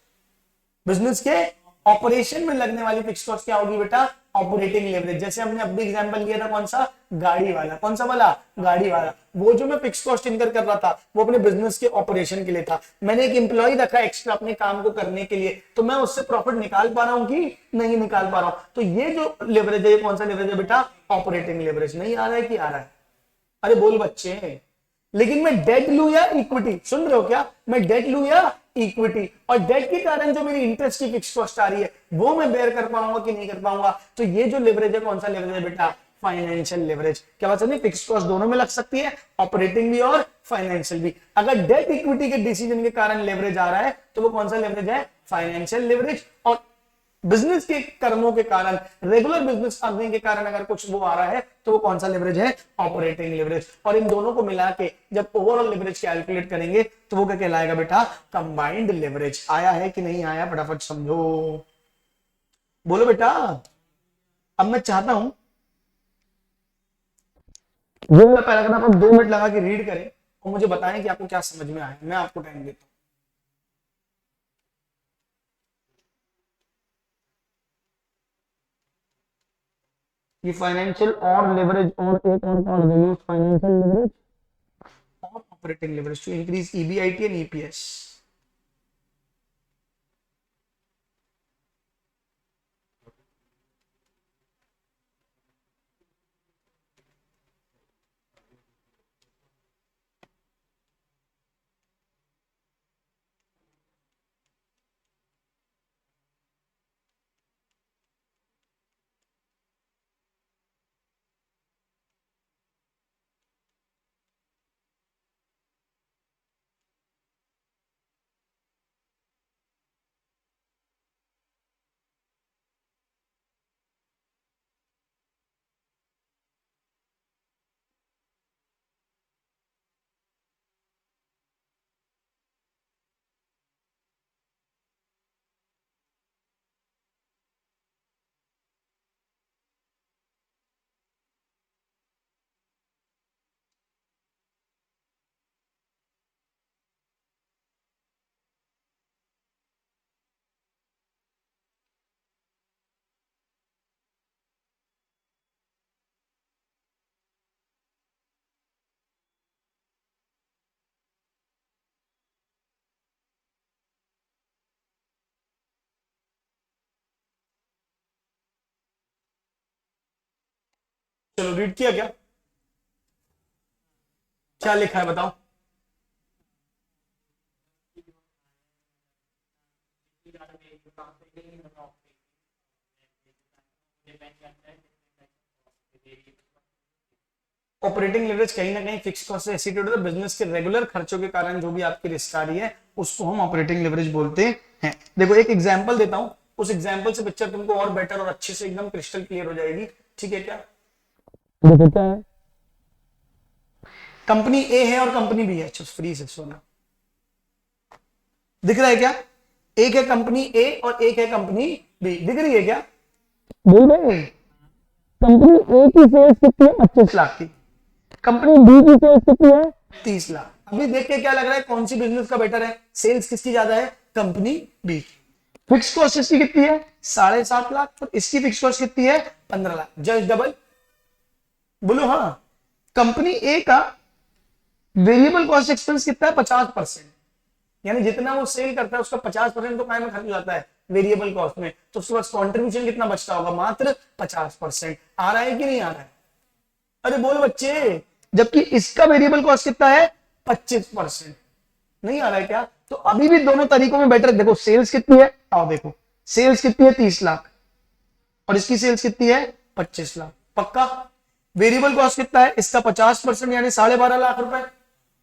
बिजनेस के ऑपरेशन में लगने वाली फिक्स कॉस्ट क्या होगी बेटा, ऑपरेटिंग लेवरेज। जैसे हमने अभी एग्जांपल लिया था कौन सा, गाड़ी वाला, कौन सा वाला, गाड़ी वाला। वो जो मैं फिक्स कॉस्ट इनकर कर रहा था वो अपने बिजनेस के ऑपरेशन के लिए था। मैंने एक एम्प्लॉय रखा एक्स्ट्रा अपने काम को करने के लिए, तो मैं उससे प्रॉफिट निकाल पा रहा हूं कि नहीं निकाल पा रहा हूं। तो ये जो लेवरेज है, कौन सा लेवरेज है बेटा, ऑपरेटिंग लेवरेज। नहीं आ रहा है कि आ रहा है, अरे बोल बच्चे। लेकिन मैं डेट लू या इक्विटी, सुन रहे हो क्या, मैं डेट लू या इक्विटी, और डेट के कारण जो मेरी इंटरेस्ट की फिक्स कॉस्ट आ रही है वो मैं बेयर कर पाऊंगा कि नहीं कर पाऊंगा। तो ये जो लेवरेज है, कौन सा लेवरेज है बेटा, फाइनेंशियल लेवरेज। क्या बात समझे, फिक्स कॉस्ट दोनों में लग सकती है, ऑपरेटिंग भी और फाइनेंशियल भी। अगर डेट इक्विटी के डिसीजन के कारण लेवरेज आ रहा है तो वो कौन सा लेवरेज है, फाइनेंशियल लेवरेज। और बिजनेस के कर्मों के कारण, रेगुलर बिजनेस अर्निंग के कारण अगर कुछ वो आ रहा है तो वो कौन सा लेवरेज है, ऑपरेटिंग लेवरेज। और इन दोनों को मिला के जब ओवरऑल लेवरेज कैलकुलेट करेंगे तो वो क्या कहलाएगा बेटा, कंबाइंड लेवरेज। आया है कि नहीं आया, फटाफट समझो, बोलो बेटा। अब मैं चाहता हूं ये वाला पैराग्राफ आप 2 मिनट लगा के रीड करें और मुझे बताएं कि आपको क्या समझ में आया। मैं आपको टाइम देता हूं। ये फाइनेंशियल और लेवरेज और एक और पार्ट है, फाइनेंशियल लेवरेज और operating leverage to increase EBIT and EPS. चलो रीड किया क्या, क्या लिखा है बताओ। ऑपरेटिंग लेवरेज कहीं ना कहीं फिक्स कॉस्ट से एसोसिएटेड होता है, बिजनेस के रेगुलर खर्चों के कारण जो भी आपकी रिस्क आ रही है उसको हम ऑपरेटिंग लेवरेज बोलते हैं। देखो एक एग्जांपल देता हूं, उस एग्जांपल से पिक्चर तुमको और बेटर और अच्छे से एकदम क्रिस्टल क्लियर हो जाएगी। ठीक है क्या? देखो क्या है, कंपनी ए है और कंपनी बी है। अच्छा फ्री से सोना दिख रहा है क्या? एक है कंपनी ए और एक है कंपनी बी, दिख रही है क्या? बोल रहे कंपनी ए की सेल्स कितनी है? 25 लाख की। कंपनी बी की सेल्स कितनी है? 30 लाख। अभी देख के क्या लग रहा है कौन सी बिजनेस का बेटर है? सेल्स किसकी ज्यादा है? Company B. फिक्स कॉस्ट इसकी कितनी है? 7.5 लाख। और इसकी फिक्स कॉस्ट कितनी है? 15 लाख। Just double. बोलो हाँ। कंपनी ए का वेरिएबल कॉस्ट एक्सपेंस कितना है? 50%। यानी जितना वो सेल करता है उसका 50% तो काय में खर्च हो जाता है वेरिएबल कॉस्ट में, तो उसके बाद कॉन्ट्रीब्यूशन कितना बचता होगा? मात्र 50%। आ रहा है कि नहीं आ रहा है? अरे बोलो बच्चे, जबकि इसका वेरिएबल कॉस्ट कितना है? 25%। नहीं आ रहा है क्या? तो अभी भी दोनों तरीकों में बेटर। देखो सेल्स कितनी है, आओ देखो, सेल्स कितनी है? 30 लाख और इसकी सेल्स कितनी है? 25 लाख। पक्का? वेरिएबल कॉस्ट कितना है? इसका 50% यानी 12.5 लाख रुपए,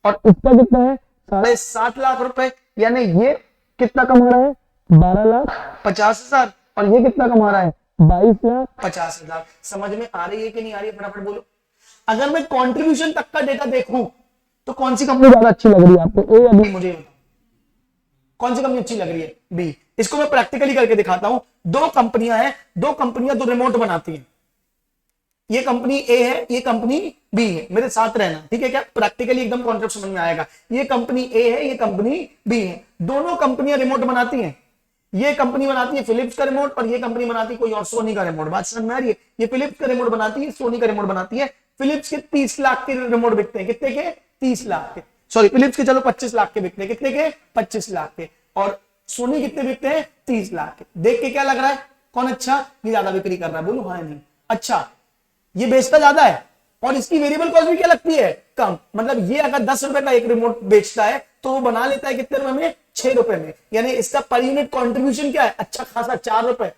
और इसका कितना है? 7.5 लाख रुपए। यानी ये कितना कमा रहा है? 12,50,000। और ये कितना कमा रहा है? 22,50,000। समझ में आ रही है कि नहीं आ रही है? फटाफट बोलो। अगर मैं कंट्रीब्यूशन तक का डेटा देखूं तो कौन सी कंपनी ज्यादा अच्छी लग रही है आपको? ए या बी? मुझे बताओ कौन सी कंपनी अच्छी लग रही है? बी। इसको मैं प्रैक्टिकली करके दिखाता हूं। दो कंपनियां हैं, दो कंपनियां दो रिमोट बनाती हैं। ये कंपनी ए है, ये कंपनी बी है। मेरे साथ रहना, ठीक है क्या? प्रैक्टिकली एकदम कॉन्सेप्ट समझ में आएगा। ये कंपनी ए है, ये कंपनी बी है। दोनों कंपनियां रिमोट बनाती हैं। ये कंपनी बनाती है फिलिप्स का रिमोट और ये कंपनी बनाती है कोई और सोनी का रिमोट। बात समझ में आ रही है? ये फिलिप्स का रिमोट बनाती है, सोनी का रिमोट बनाती है। फिलिप्स के 30 लाख के रिमोट बिकते हैं। कितने के? 30 लाख के। सॉरी, फिलिप्स के चलो 25 लाख के बिकते हैं। कितने के? 25 लाख के। और सोनी कितने बिकते हैं? 30 लाख के। देख के क्या लग रहा है कौन अच्छा? ये ज्यादा बिक्री कर रहा है। बोलो हाँ नहीं? अच्छा, ये बेचता ज्यादा है और इसकी वेरिएबल कॉस्ट भी क्या लगती है? कम। मतलब ये अगर 10 रुपए का एक रिमोट बेचता है तो वो बना लेता है कितने रुपए में? 6 रुपए में। यानी इसका पर यूनिट कॉन्ट्रीब्यूशन क्या है? अच्छा खासा 4 रुपए।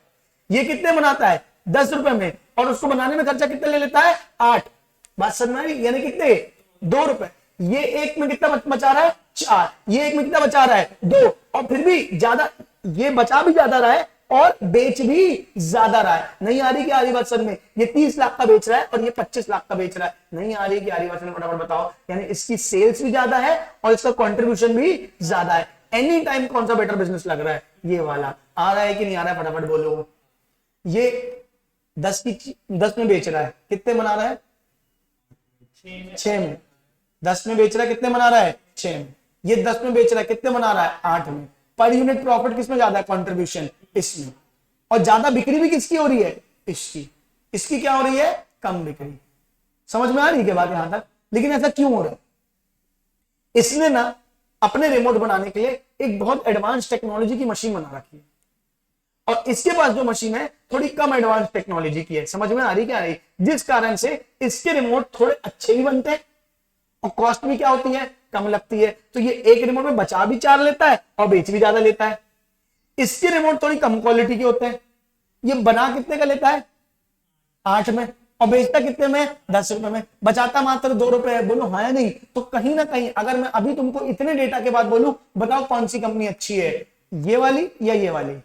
ये कितने बनाता है? 10 रुपए में, और उसको बनाने में खर्चा कितने ले लेता है? 8। बात समझ में आ रही? यानी कितने? 2 रुपए। ये एक में कितना बचा रहा है? 4। ये एक में कितना बचा रहा है? 2। और फिर भी ज्यादा, ये बचा भी ज्यादा रहा है और बेच भी ज्यादा रहा है। नहीं आ रही क्या? आ रही बात समझ में? ये 30 लाख का बेच रहा है और ये 25 लाख का बेच रहा है। नहीं आ रही क्या? आ रही बात समझ में? फटाफट बताओ। यानी इसकी सेल्स भी ज्यादा है और इसका कंट्रीब्यूशन भी ज्यादा है। एनी टाइम कौन सा बेटर बिजनेस लग रहा है? ये वाला। आ रहा है कि नहीं आ रहा है? फटाफट बोलो। ये 10 में बेच रहा है, कितने बना रहा है? 6 में। 10 में बेच रहा है, कितने बना रहा है? 6 में। ये 10 में बेच रहा है, कितने बना रहा है? 8 में। पर यूनिट प्रॉफिट किसमें ज्यादा है? कंट्रीब्यूशन इसमें। और ज्यादा बिक्री भी किसकी हो रही है? इसकी। इसकी क्या हो रही है? कम बिक्री। समझ में आ रही है क्या बात यहां तक? लेकिन ऐसा क्यों हो रहा है? इसने ना अपने रिमोट बनाने के लिए एक बहुत एडवांस टेक्नोलॉजी की मशीन बना रखी है, और इसके पास जो मशीन है थोड़ी कम एडवांस टेक्नोलॉजी की है। समझ में आ रही क्या? रही, जिस कारण से इसके रिमोट थोड़े अच्छे भी बनते हैं और कॉस्ट भी क्या होती है? कम लगती है। तो ये एक रिमोट में बचा भी 4 लेता है और बेच भी ज्यादा लेता है। इसके रिमोट थोड़ी कम क्वालिटी के होते हैं। ये बना कितने का लेता है? 8 में, और बेचता कितने में? 10 रुपए में। बचाता मात्र 2 रुपए है। बोलो हाँ या नहीं? तो कहीं ना कहीं अगर मैं अभी तुमको इतने डेटा के बाद बोलूं, बताओ कौन सी कंपनी अच्छी है? ये वाली या ये वाली?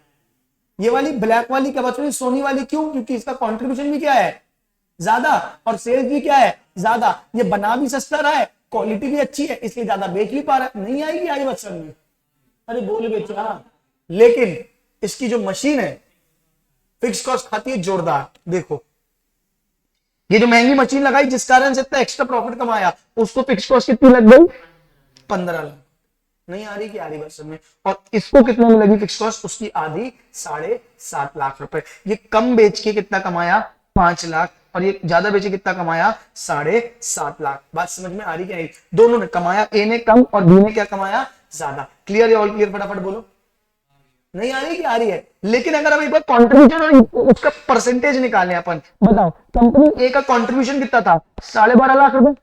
ये वाली ब्लैक वाली। क्या बात? सोनी वाली। क्यों? क्योंकि इसका कॉन्ट्रीब्यूशन भी क्या है? ज्यादा, और सेल्स भी क्या है? ज्यादा। ये बना भी सस्ता रहा है, क्वालिटी भी अच्छी है, इसलिए ज्यादा बेच भी पा रहा है। नहीं आएगी आज बच्चों में? अरे बोल बेचा। लेकिन इसकी जो मशीन है फिक्स कॉस्ट खाती है जोरदार। देखो ये जो महंगी मशीन लगाई जिस कारण से इतना एक्स्ट्रा प्रॉफिट कमाया, उसको फिक्स कॉस्ट कितनी लग गई? 15 लाख। नहीं आ रही कि आ रही बस में? और इसको कितने में लगी फिक्स कॉस्ट? उसकी आधी 7.5 लाख रुपए। ये कम बेच के कितना कमाया? 5 लाख। और ये ज्यादा बेचे कितना कमाया? 7.5 लाख। बात समझ में आ रही क्या? नहीं? दोनों ने कमाया, ए ने कम और बी ने क्या कमाया? ज्यादा। क्लियर है? All clear? फटाफट बोलो। नहीं आ रही कि आ रही है? लेकिन अगर हम एक बार कॉन्ट्रीब्यूशन और उसका परसेंटेज निकालें अपन, बताओ कंपनी ए का कॉन्ट्रीब्यूशन कितना था? 12.5 लाख रुपए।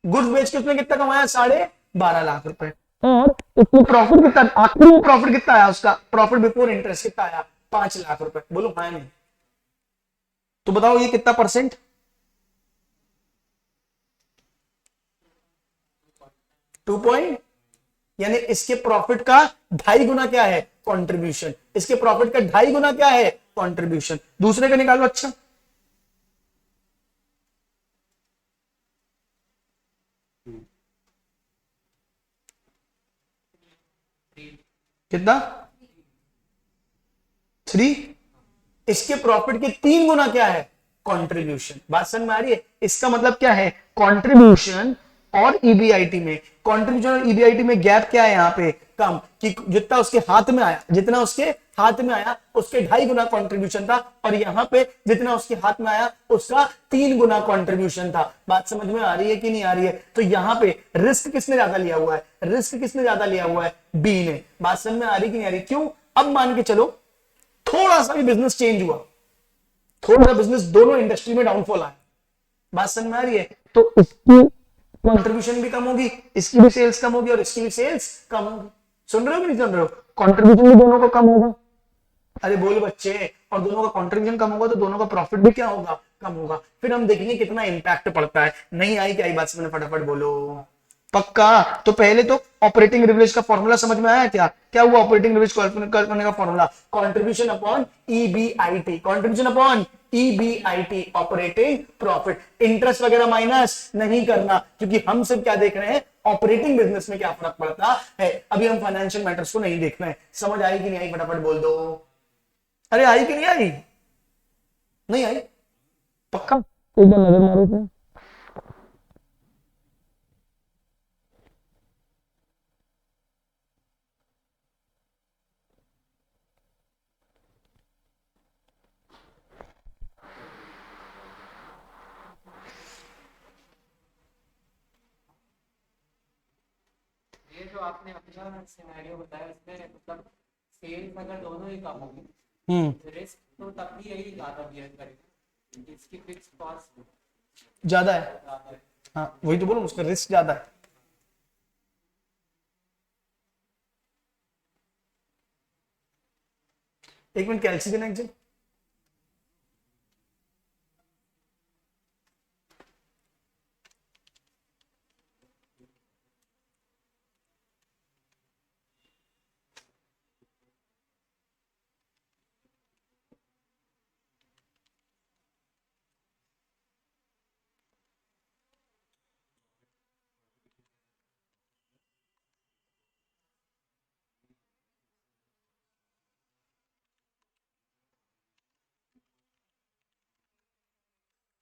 गुड्स बेच के उसने कितना कमाया? 12.5 लाख रुपए। और इसमें प्रॉफिट कितना? आखिरी प्रॉफिट कितना आया उसका? प्रॉफिट बिफोर इंटरेस्ट कितना आया? 5 लाख रुपए। बोलो हाँ नहीं? तो बताओ ये कितना परसेंट? 2 पॉइंट, यानी इसके प्रॉफिट का 2.5 गुना क्या है, कंट्रीब्यूशन। इसके प्रॉफिट का 2.5 गुना क्या है, कंट्रीब्यूशन। दूसरे का निकालो। अच्छा, कितना, 3। इसके प्रॉफिट के 3 गुना क्या है, कंट्रीब्यूशन। बात समझ में आ रही है? इसका मतलब क्या है, कंट्रीब्यूशन और ईबीआईटी में, कंट्रीब्यूशन और ईबीआईटी में गैप क्या है यहाँ पे, कम। कि जितना उसके हाथ में आया, जितना उसके हाथ में आया उसके 2.5 गुना कंट्रीब्यूशन था, और यहाँ पे जितना उसके हाथ में आया उसका 3 गुना कंट्रीब्यूशन था। बात समझ में आ रही है कि नहीं आ रही है? तो यहाँ पे रिस्क किसने ज्यादा लिया हुआ है, रिस्क किसने ज्यादा लिया हुआ है, बी ने। बात समझ में आ रही कि नहीं आ रही? क्यों? अब मान के चलो थोड़ा सा भी बिजनेस चेंज हुआ, थोड़ा सा बिजनेस, दोनों इंडस्ट्री में डाउनफॉल आया, बात समझ में आ रही है, तो इसकी कंट्रीब्यूशन भी कम होगी, इसकी भी सेल्स कम होगी और इसकी भी सेल्स कम होगी। सुन रहे हो कि नहीं सुन रहे हो? कंट्रीब्यूशन भी दोनों को कम होगा। अरे बोल बच्चे, और दोनों का कंट्रीब्यूशन कम होगा तो दोनों का प्रॉफिट भी क्या होगा, कम होगा। फिर हम देखेंगे कितना इंपैक्ट पड़ता है। नहीं आई क्या बात समझ, फटाफट बोलो। पक्का? तो पहले तो ऑपरेटिंग लिवरेज का फॉर्मूला समझ में आया क्या? क्या हुआ ऑपरेटिंग लिवरेज करने का formula? Contribution upon EBIT, contribution upon EBIT, operating profit. Interest वगैरह माइनस नहीं करना, क्योंकि हम सिर्फ क्या देख रहे हैं, ऑपरेटिंग बिजनेस में क्या फर्क पड़ता है। अभी हम फाइनेंशियल मैटर्स को नहीं देख रहे हैं। समझ आई कि नहीं आई, फटाफट बोल दो। अरे आई कि नहीं आई? नहीं आई? पक्का? एक बार नजर मारो इसमें। ये जो आपने अपना सिनेरियो बताया इसमें मतलब सेल्स अगर दोनों ही कम होगी, रिस्क तो तब भी यही ज्यादा बियर करेगा, इसकी फिक्स कॉस्ट ज्यादा है। ज्यादा है। हाँ वही तो बोलूं, उसका रिस्क ज्यादा है। एक मिनट, कैल्सी देना एक जन।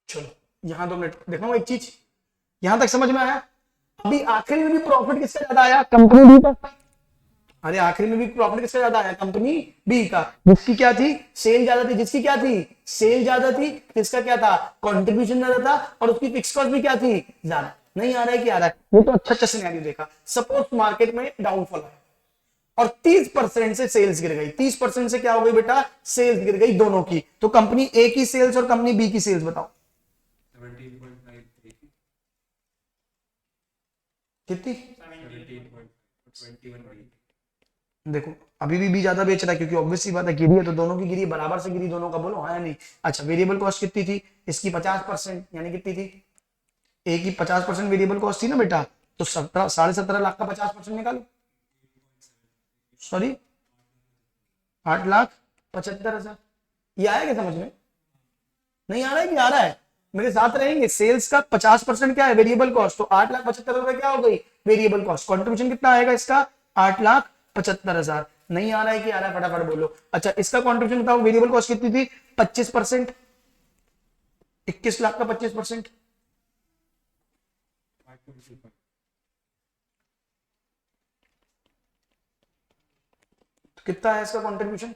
चलो यहां 2 मिनट देखो एक चीज, यहां तक समझ में आया? अभी आखिरी में भी प्रॉफिट किसका ज्यादा आया, कंपनी बी का। अरे आखिरी में भी प्रॉफिट किसका ज्यादा आया, कंपनी बी का। जिसकी क्या थी, सेल ज्यादा थी। जिसकी क्या थी, सेल ज्यादा थी। जिसका क्या था, कंट्रीब्यूशन ज्यादा था, और उसकी फिक्स कॉस्ट भी क्या थी, ज्यादा। नहीं आ रहा है कि आ रहा है? ये तो अच्छा अच्छा सिनेरियो देखा। सपोज मार्केट में डाउनफॉल आया और 30% से सेल्स गिर गई। 30% से क्या हो गई बेटा, सेल्स गिर गई दोनों की। तो कंपनी ए की सेल्स और कंपनी बी की सेल्स बताओ 17.53 कितनी। 17.21 देखो अभी भी ज्यादा बेच रहा है, क्योंकि ऑब्वियस सी बात है, गिरी है तो दोनों की गिरी, बराबर से गिरी दोनों का, बोलो हाँ या नहीं। अच्छा, वेरिएबल कॉस्ट कितनी थी, इसकी 50%, यानी कितनी थी, ए की 50% वेरिएबल कॉस्ट थी ना बेटा, तो 17.5 लाख का 50% निकालो। सॉरी, 8,75,000। ये आया क्या समझ में? नहीं आ रहा है कि आ रहा है? मेरे साथ रहेंगे। सेल्स का 50% क्या है, वेरिएबल कॉस्ट, तो 8,75,000 क्या हो गई, वेरिएबल कॉस्ट। कंट्रीब्यूशन कितना आएगा इसका, 8,75,000। नहीं आ रहा है कि आ रहा है, फटाफट बोलो। अच्छा, इसका कंट्रीब्यूशन बताओ, वेरिएबल कॉस्ट कितनी थी, 25%। 21 लाख का 25%, तो कितना है इसका कंट्रीब्यूशन?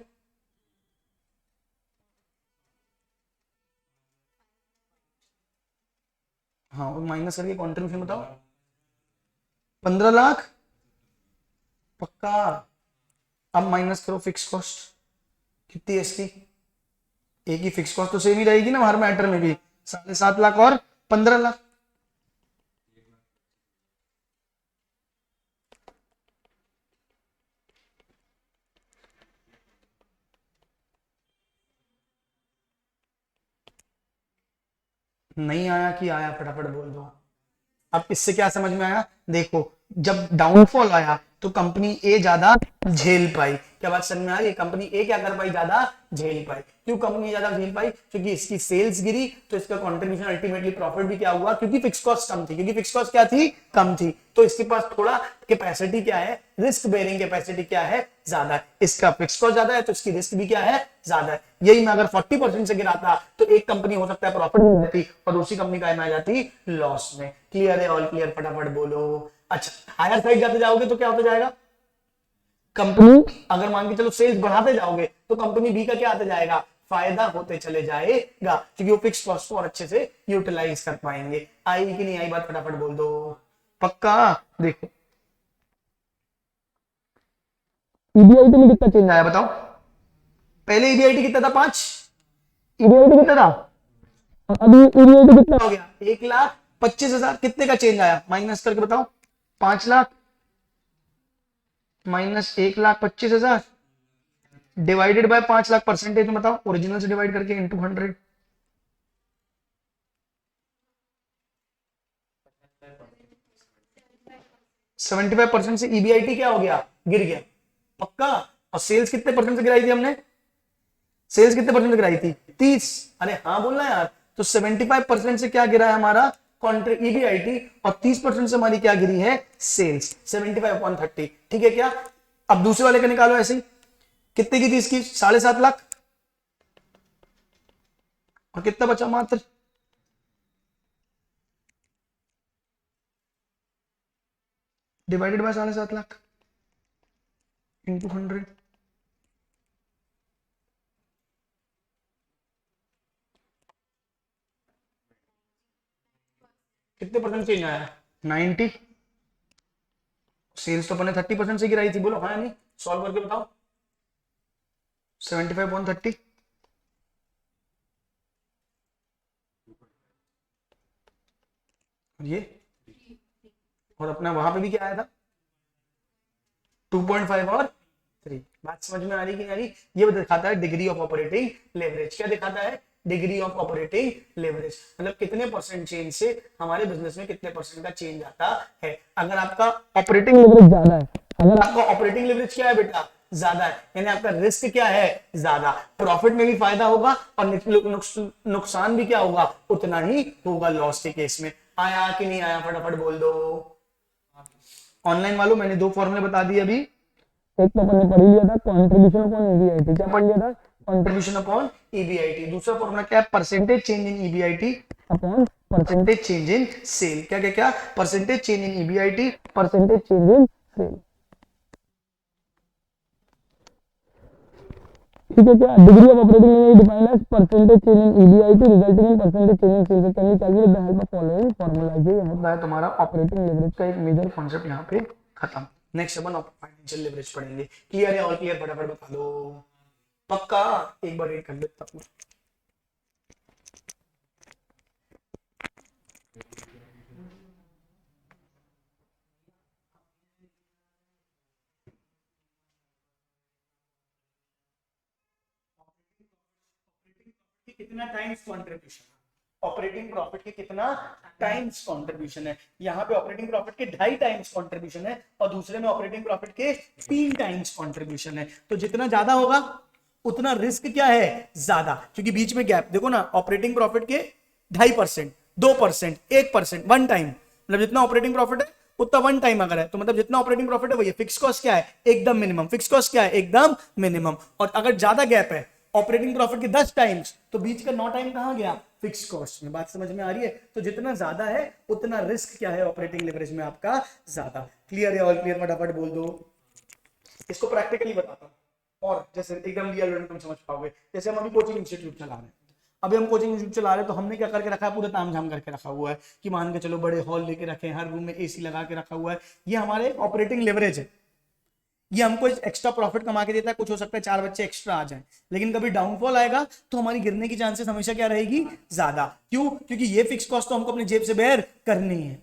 हाँ, और माइनस करके कंट्रीब्यूशन बताओ। 15 लाख, पक्का? अब माइनस करो फिक्स कॉस्ट, कितनी है इसकी, एक ही फिक्स कॉस्ट तो सेम ही रहेगी ना हर मैटर में भी, 7.5 लाख और 15 लाख। नहीं आया कि आया, फटाफट बोल दो। अब इससे क्या समझ में आया, देखो जब डाउनफॉल आया तो कंपनी ए ज्यादा झेल पाई। क्या बात समझ में आ रही है? कंपनी ए क्या कर पाई? ज्यादा झेल पाई। क्यों कंपनी ज्यादा झेल पाई? क्योंकि इसकी सेल्स गिरी तो इसका कंट्रीब्यूशन अल्टीमेटली प्रॉफिट भी क्या हुआ? क्योंकि फिक्स कॉस्ट कम थी। क्योंकि फिक्स कॉस्ट क्या थी? कम थी। तो इसके पास थोड़ा कैपेसिटी क्या है? रिस्क बेयरिंग कैपेसिटी क्या है? ज्यादा है। इसका फिक्स कॉस्ट ज्यादा है तो इसकी रिस्क भी क्या है? ज्यादा है। यही मैं अगर 40% से गिराता तो एक कंपनी हो सकता है प्रॉफिट में जाती और दूसरी कंपनी का आ जाती लॉस में। क्लियर है? All clear? फटाफट बोलो। अच्छा, हायर साइड जाते जाओगे तो क्या होता जाएगा? कंपनी अगर मान के चलो सेल्स बढ़ाते जाओगे तो कंपनी बी का क्या आता जाएगा? फायदा होते चले जाएगा, क्योंकि वो फिक्स कॉस्ट को और अच्छे से यूटिलाइज कर पाएंगे। आई कि नहीं आई बात? फटाफट बोल दो। पक्का? देखो ईबीआईटी में कितना चेंज आया बताओ? पहले ईबीआईटी कितना था? 5। ईबीआईटी कितना था? और अभी ईबीआईटी कितना हो गया? 1,25,000। कितने का चेंज आया? माइनस करके बताओ। 5 lakh minus 1,25,000 divided by 5 lakh. Percentage में बताओ, ओरिजिनल से डिवाइड करके इंटू 100। 75% से ईबीआईटी क्या हो गया? गिर गया। पक्का? और सेल्स कितने परसेंट से गिराई थी हमने? सेल्स कितने परसेंट से गिराई थी? 30। अरे हाँ बोलना यार। तो 75% से क्या गिरा है हमारा? ईबीआईटी। और 30% से हमारी क्या गिरी है? सेल्स। 75/30। ठीक है क्या? अब दूसरे वाले का निकालो ऐसे ही। कितने की थी इसकी? 7.5 लाख। और कितना बचा? मात्र डिवाइडेड बाय 7.5 लाख इंटू 100। कितने परसेंट चेंज आया? 90। सेल्स तो अपने 30% से गिराई थी। बोलो हाँ या नहीं? सॉल्व करके बताओ। 75/30। ये और अपना वहां पे भी क्या आया था? 2.5 और 3। बात समझ में आ रही कि नहीं आ रही? ये दिखाता है डिग्री ऑफ ऑपरेटिंग लेवरेज। क्या दिखाता है? Degree of operating leverage. मतलब कितने परसेंट चेंज से हमारे बिजनेस में कितने परसेंट का चेंज आता है। अगर आपका ऑपरेटिंग लेवरेज ज्यादा है, अगर आपका ऑपरेटिंग लेवरेज क्या है बेटा? ज्यादा है, यानी आपका रिस्क क्या है? ज्यादा। प्रॉफिट में भी फायदा होगा और नुकसान भी क्या होगा? उतना ही होगा लॉस के केस में। आया कि नहीं आया? फटाफट बोल दो। ऑनलाइन वालों मैंने 2 फॉर्मूले बता दिए अभी। एक तो अपन ने पढ़ लिया था कंट्रीब्यूशन अपॉन ईबीआईटी। क्या पढ़ लिया था? Contribution upon EBIT. दूसरा फॉर्मूला क्या है? Percentage change in EBIT upon percentage change in sale. क्या क्या क्या? Percentage change in EBIT, percentage change in sale. ठीक है क्या? Degree of operating leverage defined as percentage change in EBIT resulting in percentage change in sale. Can you calculate the help of following formula? ये होता है तुम्हारा operating leverage का एक major concept यहाँ पे खत्म। नेक्स्ट अपन फाइनेंशियल लेवरेज पढ़ेंगे। क्लियर है? और क्लियर? फटाफट बता दो। पक्का? एक बार रीड कर लेता हूँ। कितना टाइम्स कंट्रीब्यूशन? ऑपरेटिंग प्रॉफिट के कितना टाइम्स कंट्रीब्यूशन है? यहाँ पे ऑपरेटिंग प्रॉफिट के 2.5 टाइम्स कंट्रीब्यूशन है और दूसरे में ऑपरेटिंग प्रॉफिट के 3 टाइम्स कंट्रीब्यूशन है। तो जितना ज्यादा होगा उतना रिस्क क्या है? ज्यादा। क्योंकि बीच में गैप देखो ना, ऑपरेटिंग प्रॉफिट के 2.5%, 2%, 1%, 1 टाइम। मतलब जितना ऑपरेटिंग प्रॉफिट है उतना 1 टाइम अगर है तो मतलब जितना ऑपरेटिंग प्रॉफिट है वही है। फिक्स कॉस्ट क्या है? एकदम मिनिमम। फिक्स कॉस्ट क्या है? एकदम मिनिमम। और अगर ज्यादा गैप है ऑपरेटिंग प्रॉफिट के 10 टाइम्स तो बीच का 9 टाइम कहां गया? फिक्स कॉस्ट में। बात समझ में आ रही है? तो जितना ज्यादा है उतना रिस्क क्या है ऑपरेटिंग लेवरेज में आपका? ज्यादा। क्लियर है? All clear? फटाफट बोल दो। इसको प्रैक्टिकली बताता हूं और जैसे एकदम रियल में तुम समझ पाओगे। जैसे हम अभी कोचिंग इंस्टीट्यूट चला रहे हैं, अभी हम कोचिंग इंस्टीट्यूट चला रहे हैं तो हमने क्या करके रखा है? पूरा तामझाम करके रखा हुआ है कि मान के चलो बड़े हॉल लेके रखे हैं, हर रूम में एसी लगा के रखा हुआ है। ये हमारे ऑपरेटिंग लेवरेज है। ये हमको एक्स्ट्रा प्रॉफिट कमा के देता है। कुछ हो सकता है 4 बच्चे एक्स्ट्रा आ जाएं, लेकिन कभी डाउनफॉल आएगा तो हमारी गिरने की चांसेस हमेशा क्या रहेगी? ज्यादा। क्यों? क्योंकि ये फिक्स कॉस्ट तो हमको अपनी जेब से बेयर करनी है।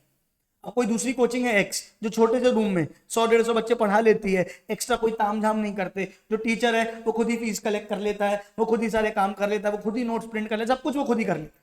अब कोई दूसरी कोचिंग है एक्स जो छोटे से रूम में 100-150 बच्चे पढ़ा लेती है, एक्स्ट्रा कोई तामझाम नहीं करते, जो टीचर है वो खुद ही फीस कलेक्ट कर लेता है, वो खुद ही सारे काम कर लेता है, वो खुद ही नोट्स प्रिंट कर लेता है, सब कुछ वो खुद ही कर लेता है।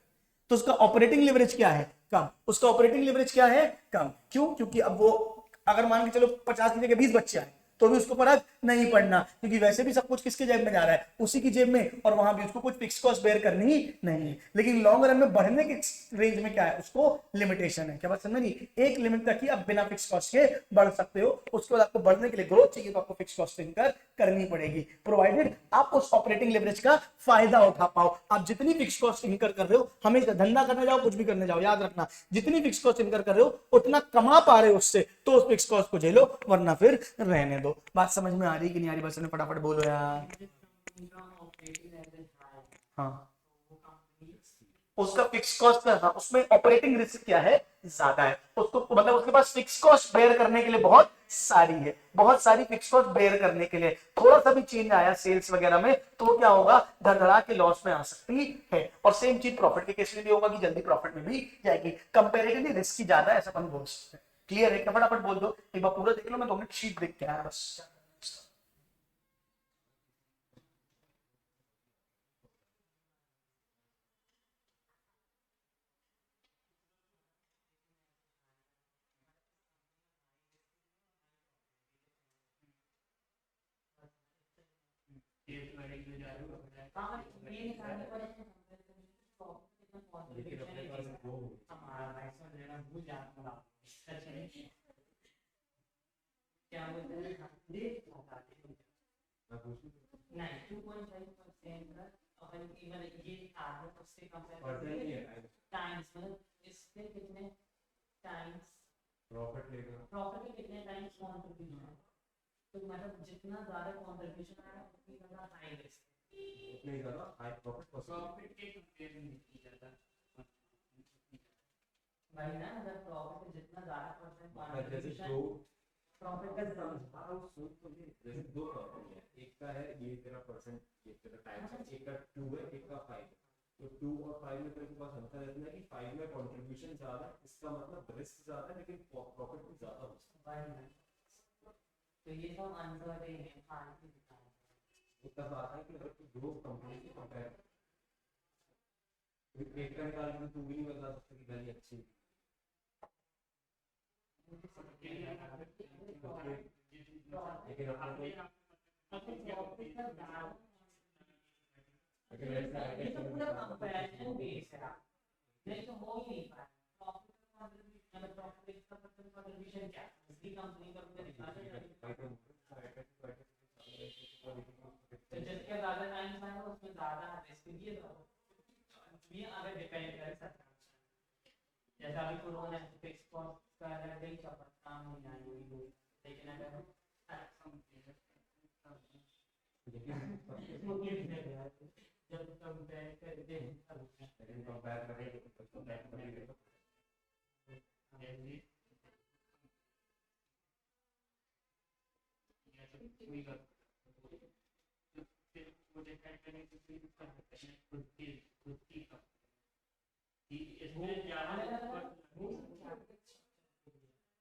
तो उसका ऑपरेटिंग लेवरेज क्या है? कम। उसका ऑपरेटिंग लेवरेज क्या है? कम। क्यों? क्योंकि अब वो अगर मान के चलो 50 की जगह 20 बच्चे आए तो भी उसको फर्क नहीं पड़ना, क्योंकि वैसे भी सब कुछ किसके जेब में जा रहा है, उसी की जेब में, और वहां भी उसको कुछ फिक्स कॉस्ट बेयर करनी ही नहीं है। लेकिन लॉन्ग रन में बढ़ने के रेंज में क्या है, उसको लिमिटेशन है। क्या बात समझ रही, एक लिमिट तक ही आप बिना फिक्स कॉस्ट के बढ़ सकते हो, उसके बाद आपको बढ़ने के लिए ग्रोथ चाहिए तो आपको फिक्स कॉस्ट इनकर करनी पड़ेगी, प्रोवाइडेड आप उस ऑपरेटिंग लेवरेज का फायदा उठा पाओ। आप जितनी फिक्स कॉस्ट इनकर कर रहे हो, हमेशा धंधा करने जाओ कुछ भी करने जाओ, याद रखना जितनी फिक्स कॉस्ट इनकर कर रहे हो उतना कमा पा रहे हो उससे, तो उस फिक्स कॉस्ट को झेलो, वरना फिर रहने दो। बात समझ में आ रही कि नहीं आ रही, बस फटाफट बोलो यार। हाँ, उसका फिक्स कॉस्ट, हाँ, उसमें ऑपरेटिंग रिस्क क्या है, ज्यादा है, उसको मतलब उसके पास फिक्स कॉस्ट बेयर करने के लिए बहुत सारी है, बहुत सारी फिक्स कॉस्ट बेयर करने के लिए। थोड़ा सा भी चेंज आया सेल्स वगैरह में तो वो क्या होगा, धड़धड़ा के लॉस में आ सकती है। और सेम चीज प्रॉफिट के केस में भी होगा कि जल्दी प्रॉफिट में भी जाएगी, कंपेरेटिवली रिस्क की ज्यादा, ऐसा अपन बोल सकते हैं। क्लियर है, क्या फटाफट बोल दो, एक बार पूरा देख लो, मैं 2 मिनट शीट देख के आया बस। क्या बोलते हैं, नहीं 2.5% अपन इवन ये आगे उससे कंपेयर करके टाइम्स, मतलब इसमें कितने टाइम्स प्रॉफिट के कितने टाइम्स कंट्रीब्यूशन है, तो मतलब जितना ज्यादा कंट्रीब्यूशन आया उतनी ज्यादा हाई रिस्क, उतनी ज्यादा हाई प्रॉफिट के कंपेयर नहीं किया जाता भाई ना, अगर प्रॉफिट जितना ज्यादा परसेंट कंट्रीब्यूशन प्रॉफिट का जैसे दो प्रॉफिट है, एक का है ये तेरा परसेंट, ये तेरा टाइम्स है, एक का 2 है, एक का 5 है, तो 2 और 5 में तेरे पास अंतर रहता है कि 5 में कंट्रीब्यूशन ज्यादा, इसका मतलब रिस्क ज्यादा है लेकिन प्रॉफिट भी ज्यादा हो सकता है। तो ये सब आंसर है, ये तब आता है कि अगर तू दो कंपनी से कंपेयर कर, एक का निकाल के तू भी नहीं बता सकता कि वैल्यू अच्छी है। ये तो पूरा कंपैरिजन बेस है, नहीं तो हो ही नहीं पाएगा। प्रॉफिट का कंट्रीब्यूशन क्या है, इसकी कंपनी का मुझे दिखाना है, तो जिसके ज्यादा टाइम आएगा उसमें ज्यादा रिस्क भी है, ये अगर डिपेंड कर सकता है। जैसा अभी कोरोना फिक्स कॉस्ट का अलग है, क्या काम नहीं आई हुई, लेकिन अगर जब कंपेयर करते हैं, कंपेयर करेंगे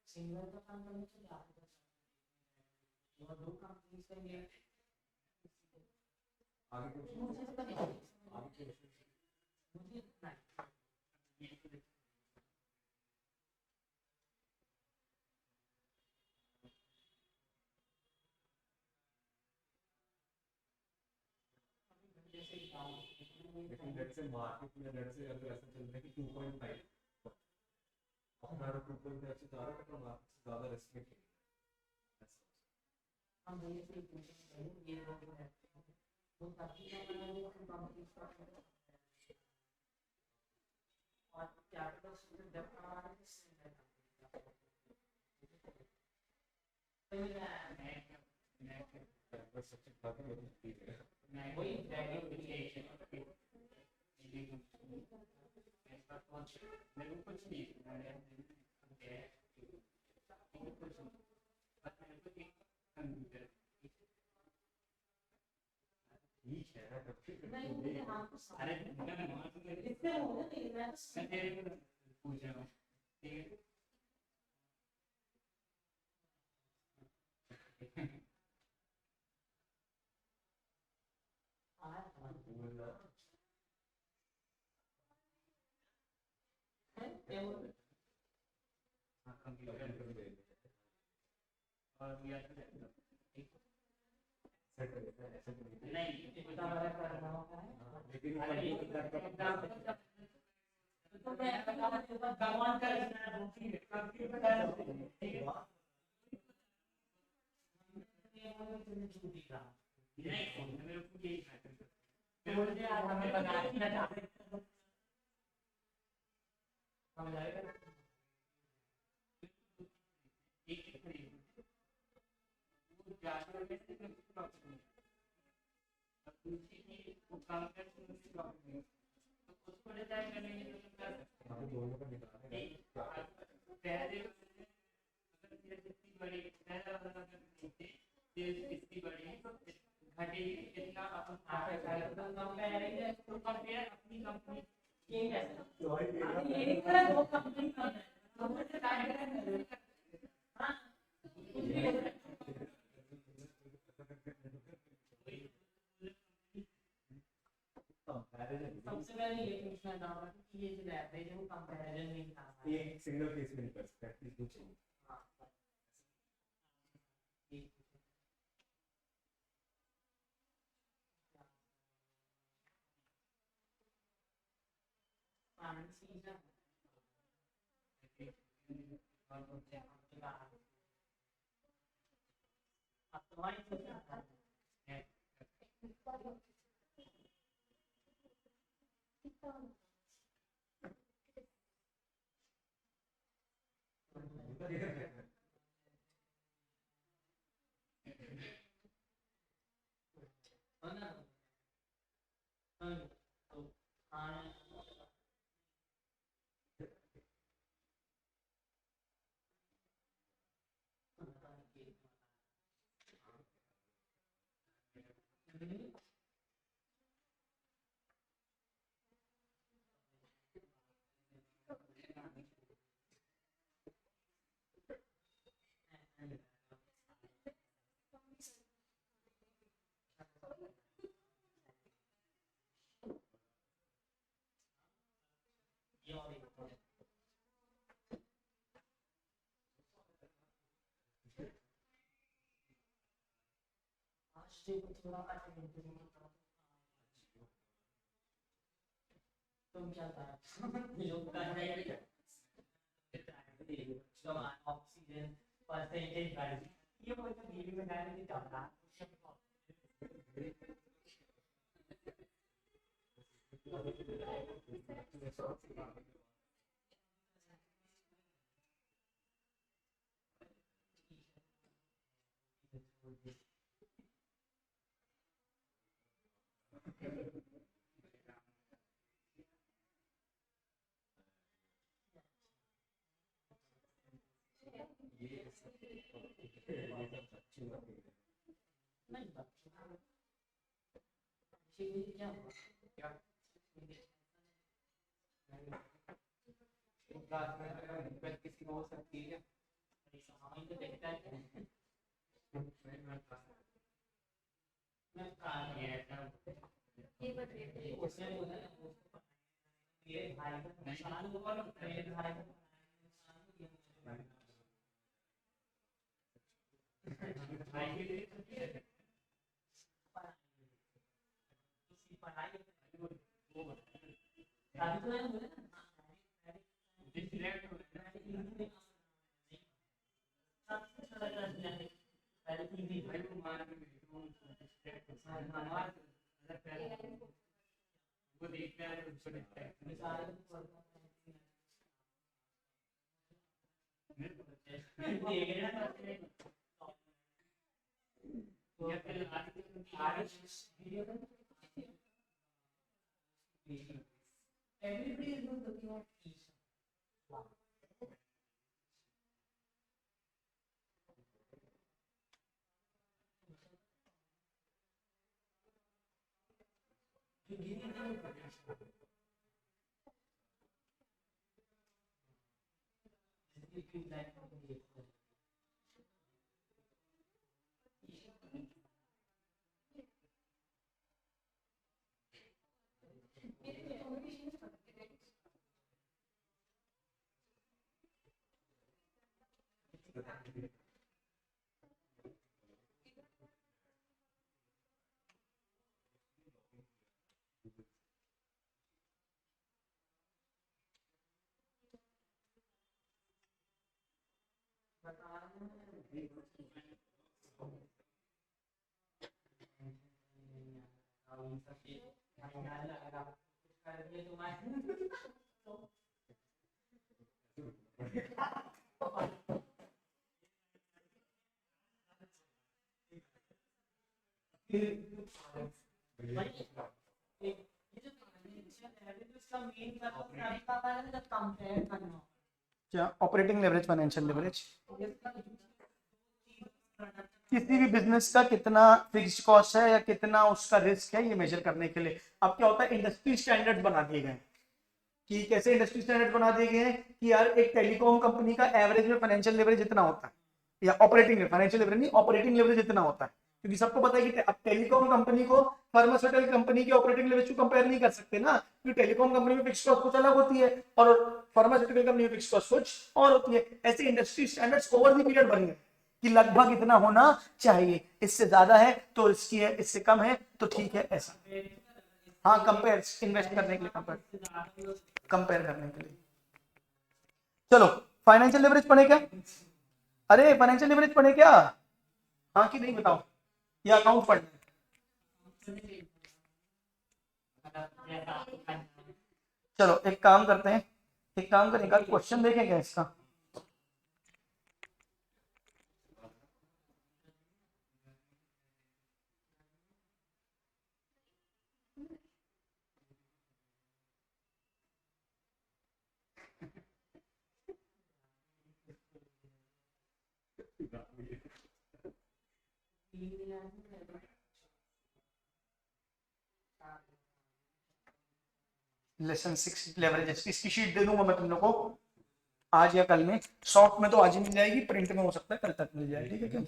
सिंगल का काम करने से ज्यादा और दो कंपनीज का ये आगे मुझे पता नहीं, आगे मुझे नहीं लेकिन लेट्स से मार्केट में लेट्स से अगर ऐसा चल रहा है कि 2.5 अपना 2.5 से ज्यादा तो मार्केट से ज्यादा रिस्क में हम ये से ये लोग हैं वो काफी ज्यादा कंपनी और कैपिटल से जब हमारे वही और या नहीं इतना बड़ा करना होता है लेकिन तो मैं भगवान का मुझे आज हमें बनाना चाहते हम जाएगा सबसे पहले ये पूछना चाहूंगा कि ये जो एवरेज है वो कंपैरिजन नहीं था ये सिंगल केस में प्रैक्टिस पूछे हाँ तुम क्या ऑक्सीजन परसेंटेज ये वो तो वीडियो में डालने की चाहता किसी को हो सकती है Everybody is looking at each. क्या ऑपरेटिंग लेवरेज, फाइनेंशियल लेवरेज, किसी भी बिजनेस का कितना फिक्स्ड कॉस्ट है या कितना उसका रिस्क है, ये मेजर करने के लिए अब क्या होता है, इंडस्ट्री स्टैंडर्ड बना दिए गए कि कैसे इंडस्ट्री स्टैंडर्ड बना दिए गए हैं कि यार एक टेलीकॉम कंपनी का एवरेज में फाइनेंशियल लेवरेज इतना होता है, या ऑपरेटिंग फाइनेंशियल लेवरेज नहीं, ऑपरेटिंग लेवरेज इतना होता है, क्योंकि सबको पता है कि अब टेलीकॉम कंपनी को फार्मास्यूटिकल कंपनी के ऑपरेटिंग लेवरेज को कंपेयर नहीं कर सकते ना, क्योंकि टेलीकॉम कंपनी में फिक्स कॉस्ट कुछ अलग होती है और फार्मास्यूटिकल कंपनी में फिक्स कॉस्ट कुछ और होती है। ऐसे industry standards over the period बन गए कि लगभग इतना होना चाहिए, इससे ज्यादा है तो रिस्की है, इससे कम है तो ठीक है, ऐसा। हाँ, कंपेयर, इन्वेस्ट करने के लिए, कंपेयर करने के लिए। चलो फाइनेंशियल लेवरेज पढ़े क्या? अरे फाइनेंशियल लेवरेज पढ़े क्या? हाँ कि नहीं बताओ, या अकाउंट पढ़ना? चलो एक काम करते हैं, एक काम करें, क्वेश्चन देखेंगे इसका। लेसन 6 लेवरेजेस, इसकी शीट दे दूंगा मैं तुम लोग को आज या कल में, सॉफ्ट में तो आज ही मिल जाएगी, प्रिंट में हो सकता है कल तक मिल जाए, ठीक है क्या?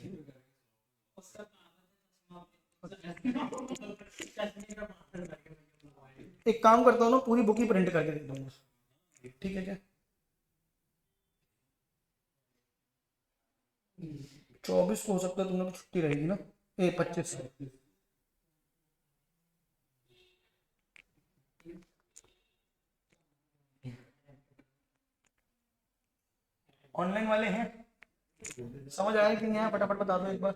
एक काम करता हूँ ना, पूरी बुक ही प्रिंट करके दे दूंगा, ठीक है क्या? 24 को हो सकता है तुम लोग छुट्टी रहेगी ना, 25 से। ऑनलाइन वाले हैं, समझ आया कि नहीं आया, फटाफट बता दो एक बार।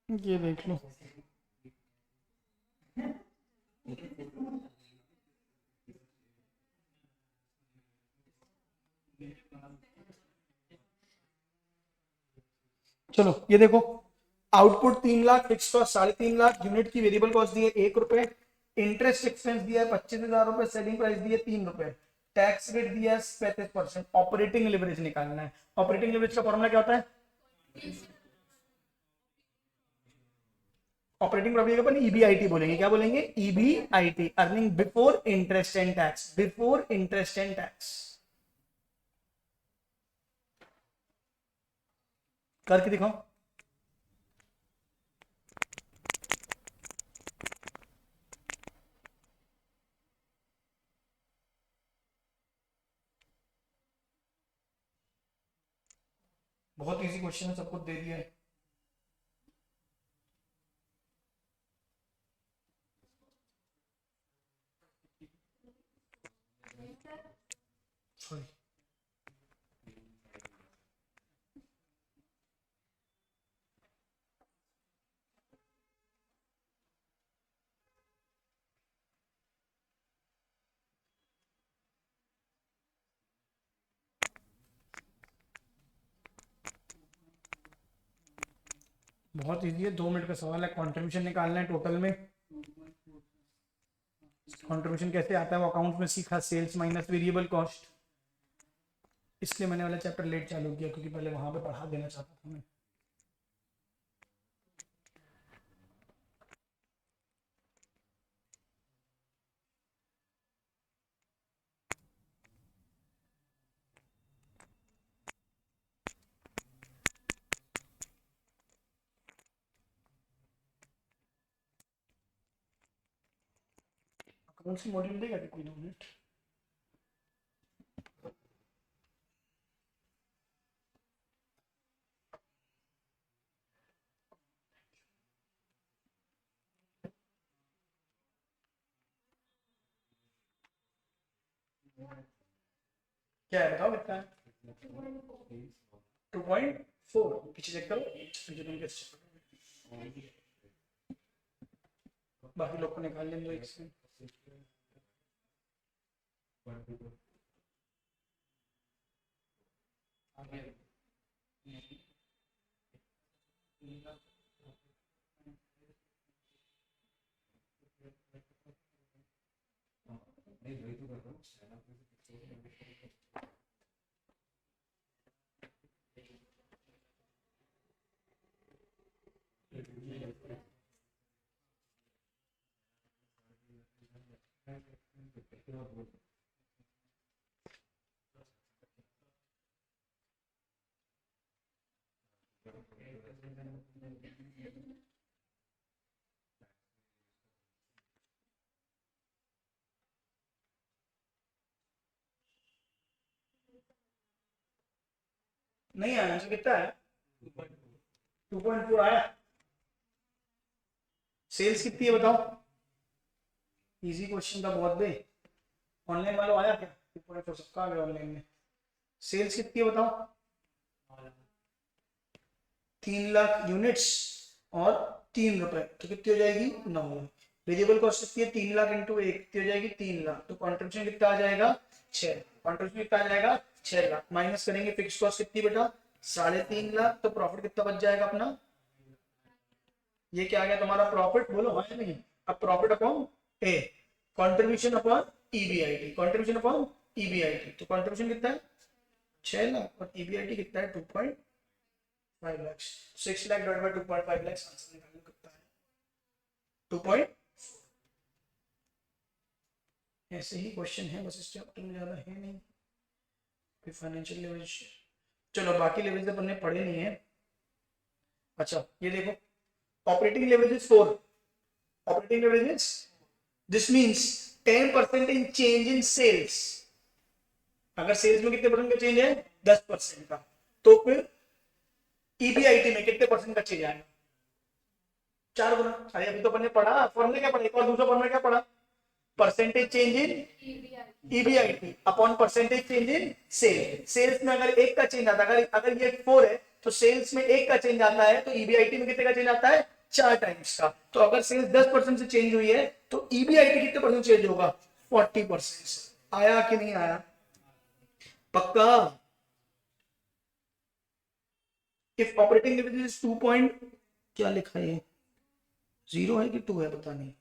ये देख लो, चलो ये देखो, output 3 lakh, fix cost 3.5 lakh, unit की वेरिएबल कॉस्ट दी है 1 रुपए, इंटरेस्ट एक्सपेंस दिया है 25,000 रुपए, सेलिंग प्राइस दी है 3 रुपए, टैक्स रेट दिया है 35%। ऑपरेटिंग लेवरेज निकालना है। ऑपरेटिंग लेवरेज का फॉर्मूला क्या होता है? ऑपरेटिंग प्रॉफिट अपन ईबीआईटी बोलेंगे, क्या बोलेंगे? EBIT, earning before interest and tax, before interest and tax. करके दिखाओ। बहुत इजी क्वेश्चन है, सब कुछ दे दिया है। सॉरी, बहुत इजी है, 2 मिनट का सवाल है। कंट्रीब्यूशन निकालना है टोटल में। कंट्रीब्यूशन कैसे आता है वो अकाउंट में सीखा, सेल्स माइनस वेरिएबल कॉस्ट। इसलिए मैंने वाला चैप्टर लेट चालू किया क्योंकि पहले वहां पे पढ़ा देना चाहता था मैं। कौन सी मॉड्यूल देगा कि कोई 2 मिनट? क्या है बताओ कितना है? 2.4। पीछे चेक करो, पीछे तुम कैसे check करोगे? बाकी लोग को निकाल लेंगे एक से। नहीं आया आंसर कितना है? 2.4 आया। सेल्स कितनी है बताओ? इजी क्वेश्चन था बहुत बे। ऑनलाइन वालों आया क्या? 2.4 सबका आ गया ऑनलाइन में। सेल्स कितनी है बताओ? 3 लाख यूनिट्स और 3 रुपए, तो कितनी हो जाएगी? 9 लाख। वेरिएबल कॉस्ट कितनी है? 3 लाख इंटू 1 कितनी हो जाएगी? 3 लाख। तो कॉन्ट्रीब्यूशन कितना आ जाएगा? 6। कॉन्ट्रीब्यूशन कितना आ जाएगा? 6 लाख। माइनस करेंगे फिक्स कॉस्ट कितनी बेटा? 3.5 लाख। तो प्रॉफिट कितना बच जाएगा अपना? ये क्या आ गया तुम्हारा प्रॉफिट? बोलो हाँ या नहीं? अब profit upon a, contribution upon EBIT, contribution upon EBIT. तो कंट्रीब्यूशन कितना है? 6 लाख और ईबीआईटी कितना है? 2.5 lakh. 6 lakh divide by 2.5 lakh, answer निकाल लो कितना है? 2. ऐसे ही क्वेश्चन है बस, इस चैप्टर में ज्यादा है नहीं कोई फाइनेंशियल लेवरेज। चलो बाकी लेवरेज अपन ने पढ़े नहीं है। अच्छा ये देखो, operating leverage is 4। Operating leverage is, this means 10% in change in sales. अगर सेल्स में कितने परसेंट का चेंज है? 10% का, तो फिर ईबीआईटी में कितने परसेंट का चेंज आएगा? 4 गुना। अरे अभी तो अपन ने पढ़ा फॉर्मूला, क्या पढ़ा? एक और दूसरा फॉर्मूला क्या पढ़ा? Percentage change in EBIT upon percentage change in sale. Sales में अगर 1 का चेंज आता है, अगर ये 4 है तो सेल्स में 1 का चेंज आता है, तो ईबीआईटी में कितने का चेंज आता है? 4 टाइम्स का। तो अगर सेल्स 10% से चेंज हुई है तो ईबीआईटी कितने परसेंट चेंज होगा? 40%। आया कि नहीं आया? पक्का? If operating leverage is 2 point, क्या लिखा है? 0 है कि 2 है पता नहीं।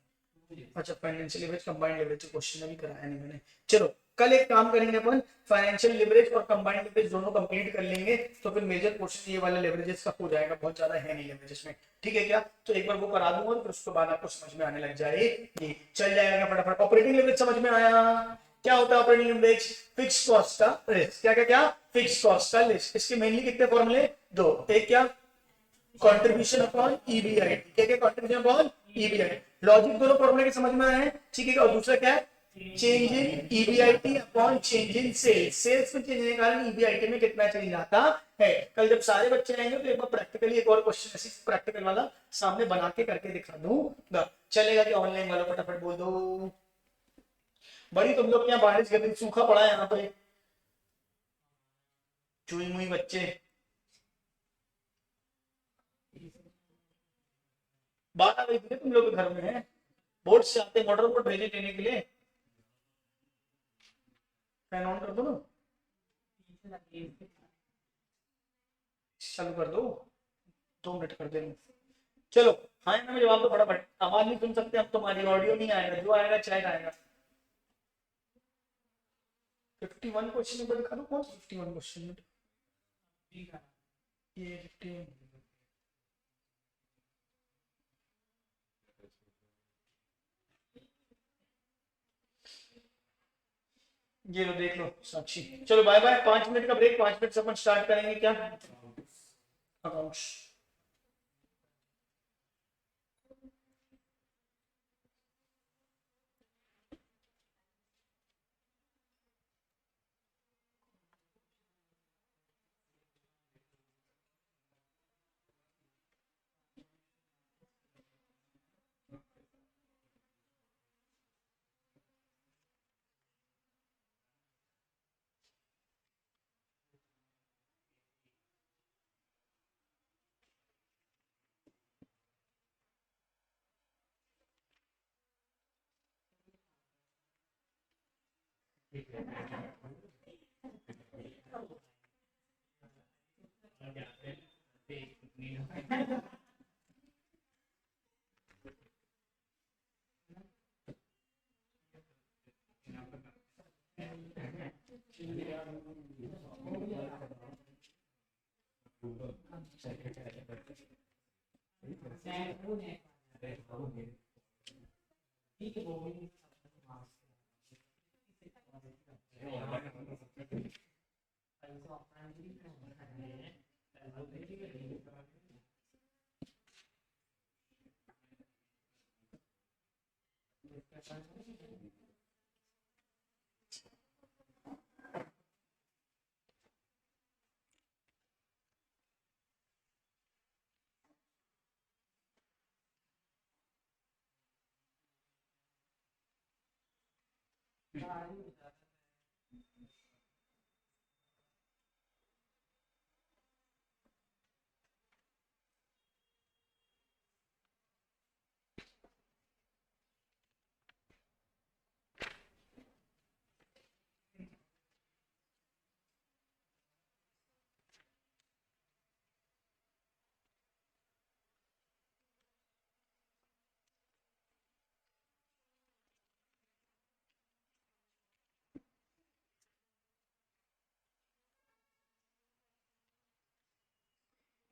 अच्छा financial leverage combined leverage question अभी कराया नहीं मैंने। चलो कल एक काम करेंगे अपन, फाइनेंशियल लेवरेज और कंबाइंड लेवरेज दोनों कंप्लीट कर लेंगे, तो फिर मेजर पोर्शन ये वाला लेवरेजेस का हो जाएगा, बहुत ज्यादा है नहीं लेवरेजेस में। ठीक है क्या? तो एक बार वो करा दूंगा, फिर उसके बाद आपको समझ में आने लग जाएगी, चल जाएगा फटाफट। ऑपरेटिंग लेवरेज समझ में आया? क्या होता है ऑपरेटिंग लेवरेज? फिक्स कॉस्ट का लिस्ट। क्या क्या क्या? फिक्स कॉस्ट का लिस्ट। इसके मेनली कितने फॉर्मूले? 2। एक क्या? Contribution upon EBIT. क्या क्या? Contribution upon EBIT. लॉजिक दोनों फॉर्मूले के समझ में आए? ठीक है। और दूसरा क्या है? Change in EBIT upon change in sales. Sales में चेंज होने के कारण ईबीआईटी में कितना चेंज आता है। कल जब सारे बच्चे आएंगे तो एक बार प्रैक्टिकली एक और क्वेश्चन ऐसे प्रैक्टिकल वाला सामने बना के करके दिखा दूंगा। चलेगा कि? ऑनलाइन वालों फटाफट बोल दो। बड़ी तुम लोग क्या बारिश के दिन सूखा पड़ा है यहाँ पे, चुई मुई बच्चे। बात आ गई थी तुम लोग के घर में है, बोर्ड से आते मोटर बोर्ड भेजे लेने के लिए। फैन ऑन कर दो ना, चालू कर दो, 2 मिनट कर देना। चलो हाँ ना, जवाब तो फटाफट। आवाज नहीं सुन सकते अब तुम्हारी, ऑडियो नहीं आएगा, जो आएगा चैट आएगा। 51 क्वेश्चन पर दिखा दो, कौन सा 51 क्वेश्चन? ये 51 ये लो देख लो साक्षी। चलो बाय बाय, 5 मिनट का ब्रेक, 5 मिनट से अपन स्टार्ट करेंगे क्या? अकाउंट्स।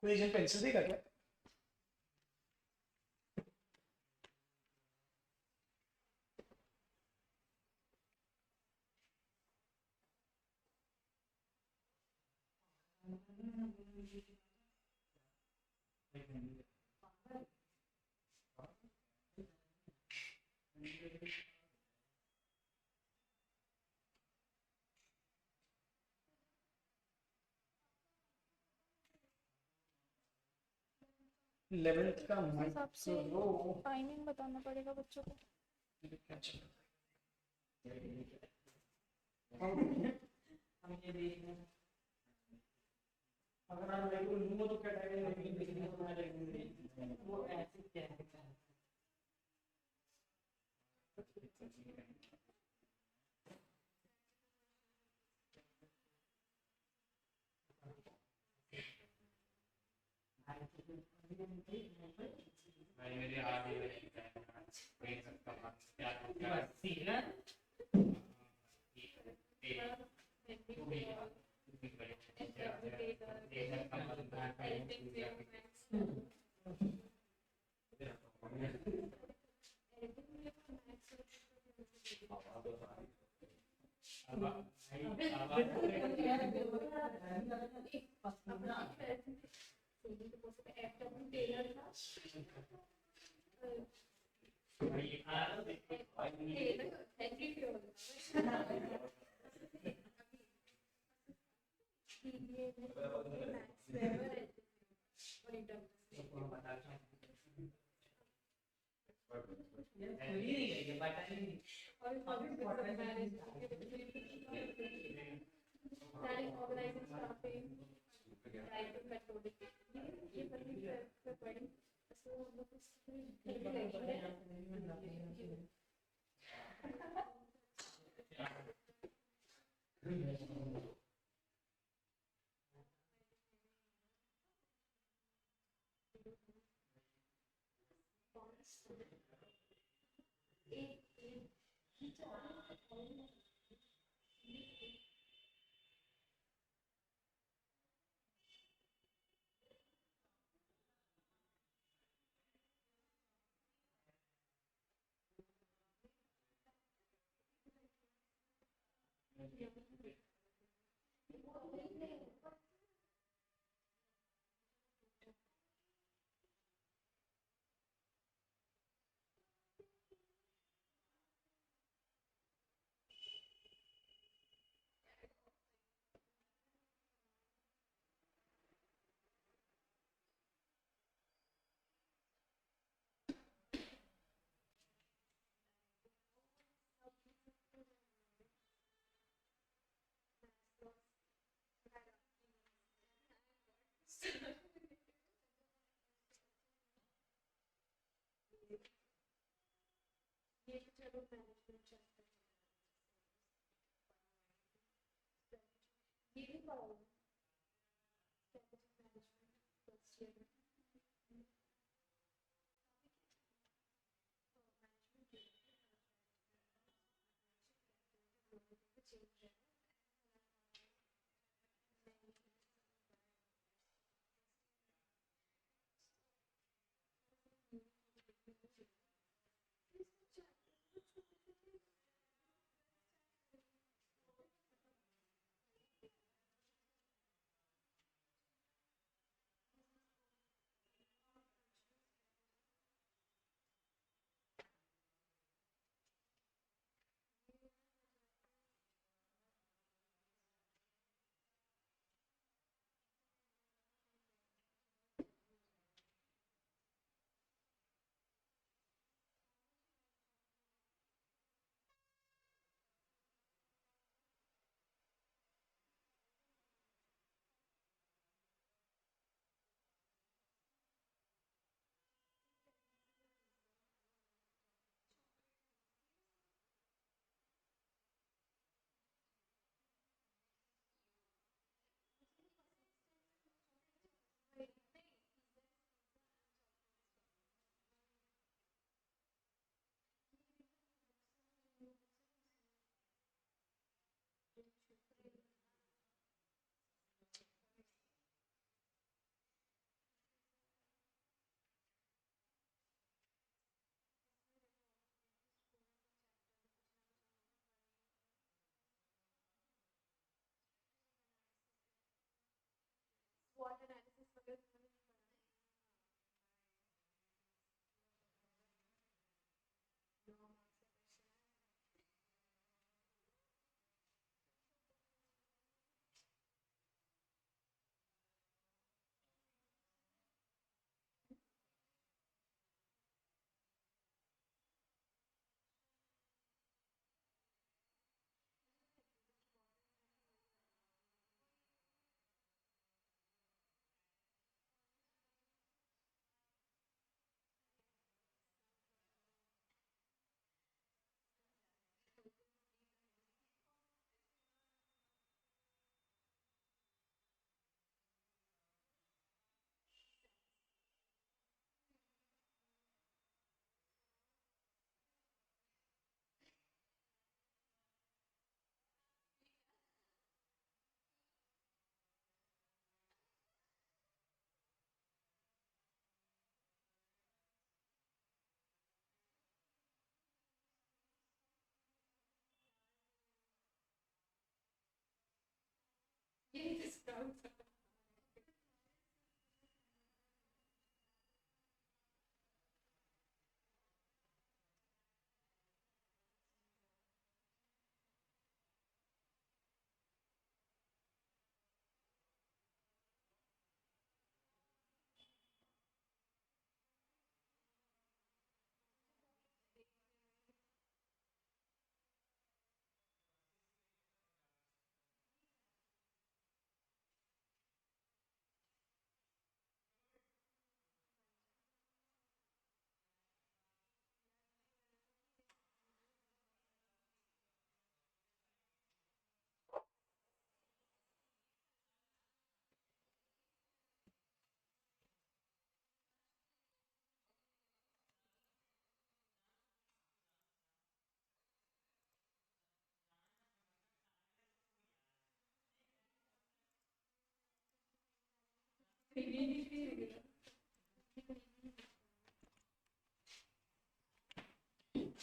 कोई एजेंट पेंसिल देगा क्या? इलेवेंथ का उस हिसाब से माइक्रो टाइमिंग बताना पड़ेगा बच्चों को। क्या चल रहा हम ये देख रहे हैं अगर आप माइक्रो लूंगा तो क्या टाइमिंग वो ऐसे क्या है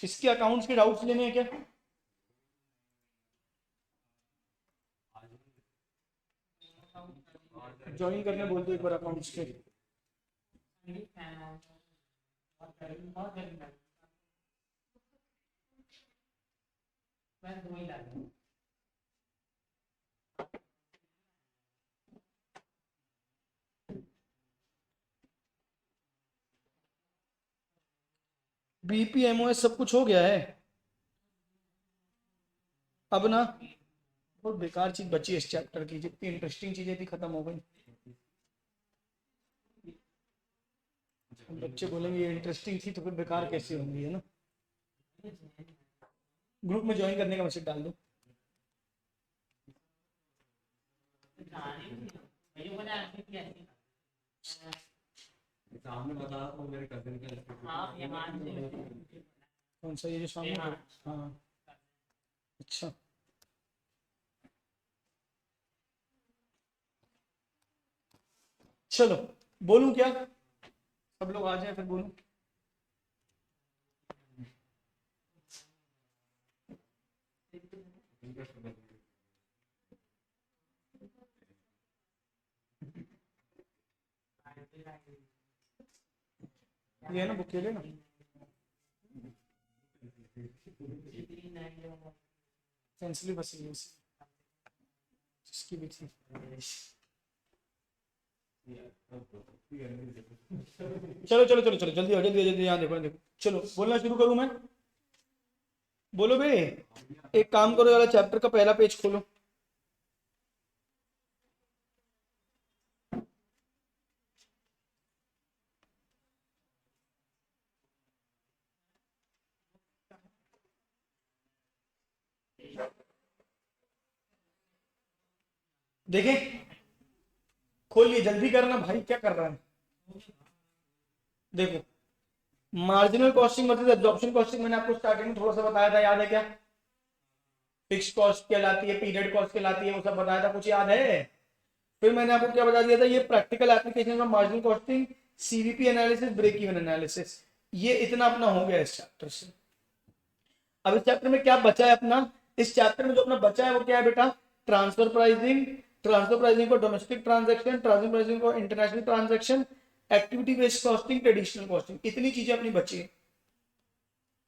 इसके अकाउंट्स के डाउट्स लेने हैं क्या? ज्वाइन करने बोलते एक बार अकाउंट्स के। मैं दो ही ला दूं। बीपीएमओएस सब कुछ हो गया है। अब ना बहुत बेकार चीज बची है इस चैप्टर की, जितनी इंटरेस्टिंग चीजें थी खत्म हो गई। बच्चे बोलेंगे ये इंटरेस्टिंग थी तो फिर बेकार कैसे होंगी, है ना। ग्रुप में ज्वाइन करने का मैसेज डाल दो। सामने बता तो मेरे कजिन का कौन सा, ये जो सामने? हाँ अच्छा, चलो बोलूं क्या? सब लोग आ जाए फिर बोलूं। ये है ना बुक, ले ना। पेंसिल बस जिसकी भी थी। चलो चलो चलो चलो जल्दी आओ, जल्दी जल्दी, यहाँ देखो देखो। चलो बोलना शुरू करूं मैं? बोलो बे। एक काम करो, वाला चैप्टर का पहला पेज खोलो। देखें, खोलिए, जल्दी करना भाई, क्या कर रहा है? देखो, मार्जिनल कॉस्टिंग मतलब एब्जॉर्प्शन कॉस्टिंग मैंने आपको स्टार्टिंग में थोड़ा सा बताया था, याद है क्या? फिक्स्ड कॉस्ट कहलाती है, पीरियड कॉस्ट कहलाती है, वो सब बताया था, कुछ याद है? फिर मैंने आपको क्या बता दिया था, ये practical application of marginal costing, CVP analysis, break even analysis, ये इतना अपना हो गया इस चैप्टर से। अब इस चैप्टर में क्या बचा है अपना? इस चैप्टर में जो अपना बचा है वो क्या है बेटा? ट्रांसफर प्राइसिंग, ट्रांसफर प्राइसिंग को डोमेस्टिक ट्रांजैक्शन, ट्रांसफर प्राइसिंग को international transaction, activity based costing, traditional costing, इतनी चीजें अपनी बची है।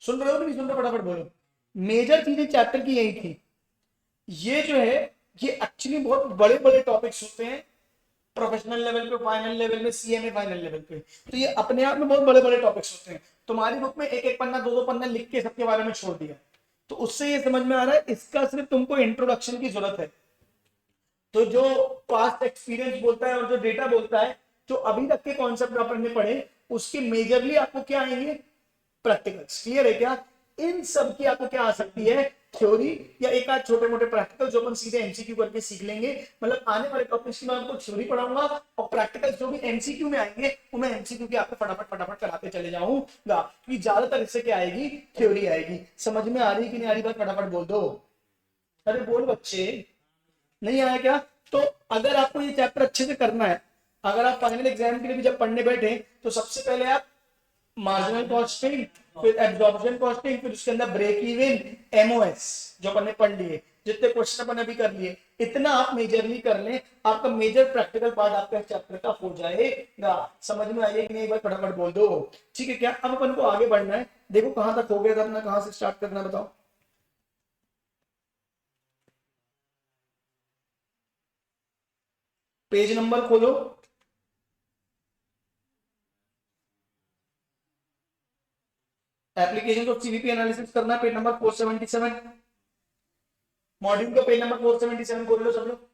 सुन रहे हो नहीं सुन रहे, फटाफट बोलो। मेजर चीजें चैप्टर की यही थी। ये जो है ये एक्चुअली बहुत बड़े बड़े टॉपिक्स होते हैं प्रोफेशनल लेवल पे, फाइनल लेवल में, सीएमए फाइनल लेवल पे, तो ये अपने आप में बहुत बड़े बड़े टॉपिक्स होते हैं। तुम्हारी बुक में एक एक पन्ना, दो दो पन्ना लिख के सबके बारे में छोड़ दिया, तो उससे ये समझ में आ रहा है इसका सिर्फ तुमको इंट्रोडक्शन की जरूरत है। तो जो पास्ट एक्सपीरियंस बोलता है और जो डेटा बोलता है, जो अभी तक के कॉन्सेप्ट अपन ने पढ़े, उसके मेजरली आपको क्या आएंगे, प्रैक्टिकल्स। क्लियर है क्या? इन सब की आपको क्या आ सकती है, थ्योरी या एक आध छोटे मोटे प्रैक्टिकल जो अपन सीधे एमसीक्यू करके सीख लेंगे। मतलब आने वाले टॉपिक्स की मैं आपको थ्योरी पढ़ाऊंगा और प्रैक्टिकल जो भी एमसीक्यू में आएंगे वो मैं एमसीक्यू की आपको फटाफट फटाफट कराते चले जाऊंगा, कि ज्यादातर इससे क्या आएगी, थ्योरी आएगी। समझ में आ रही कि नहीं आ रही बात, फटाफट बोल दो। अरे बोल बच्चे, नहीं आया क्या? तो अगर आपको ये चैप्टर अच्छे से करना है, अगर आप फाइनल एग्जाम के लिए भी जब पढ़ने बैठे, तो सबसे पहले आप मार्जिनल कॉस्टिंग, फिर एब्जॉर्प्शन कॉस्टिंग, फिर उसके अंदर ब्रेक इवन, एमओएस जो अपन ने पढ़ लिए, जितने क्वेश्चन अपन अभी कर लिए, इतना आप मेजरली कर लें, आपका मेजर प्रैक्टिकल पार्ट आपका चैप्टर का हो जाएगा। समझ में आइए कि नहीं, एक बार फटाफट बोल दो। ठीक है क्या? अब अपन को आगे बढ़ना है। देखो कहां तक हो गया था अपना, कहां से स्टार्ट करना बताओ। पेज नंबर खोलो, एप्लीकेशन ऑफ सीवीपी एनालिसिस करना है, पेज नंबर 477। मॉड्यूल का पेज नंबर 477 खोल लो सब लोग।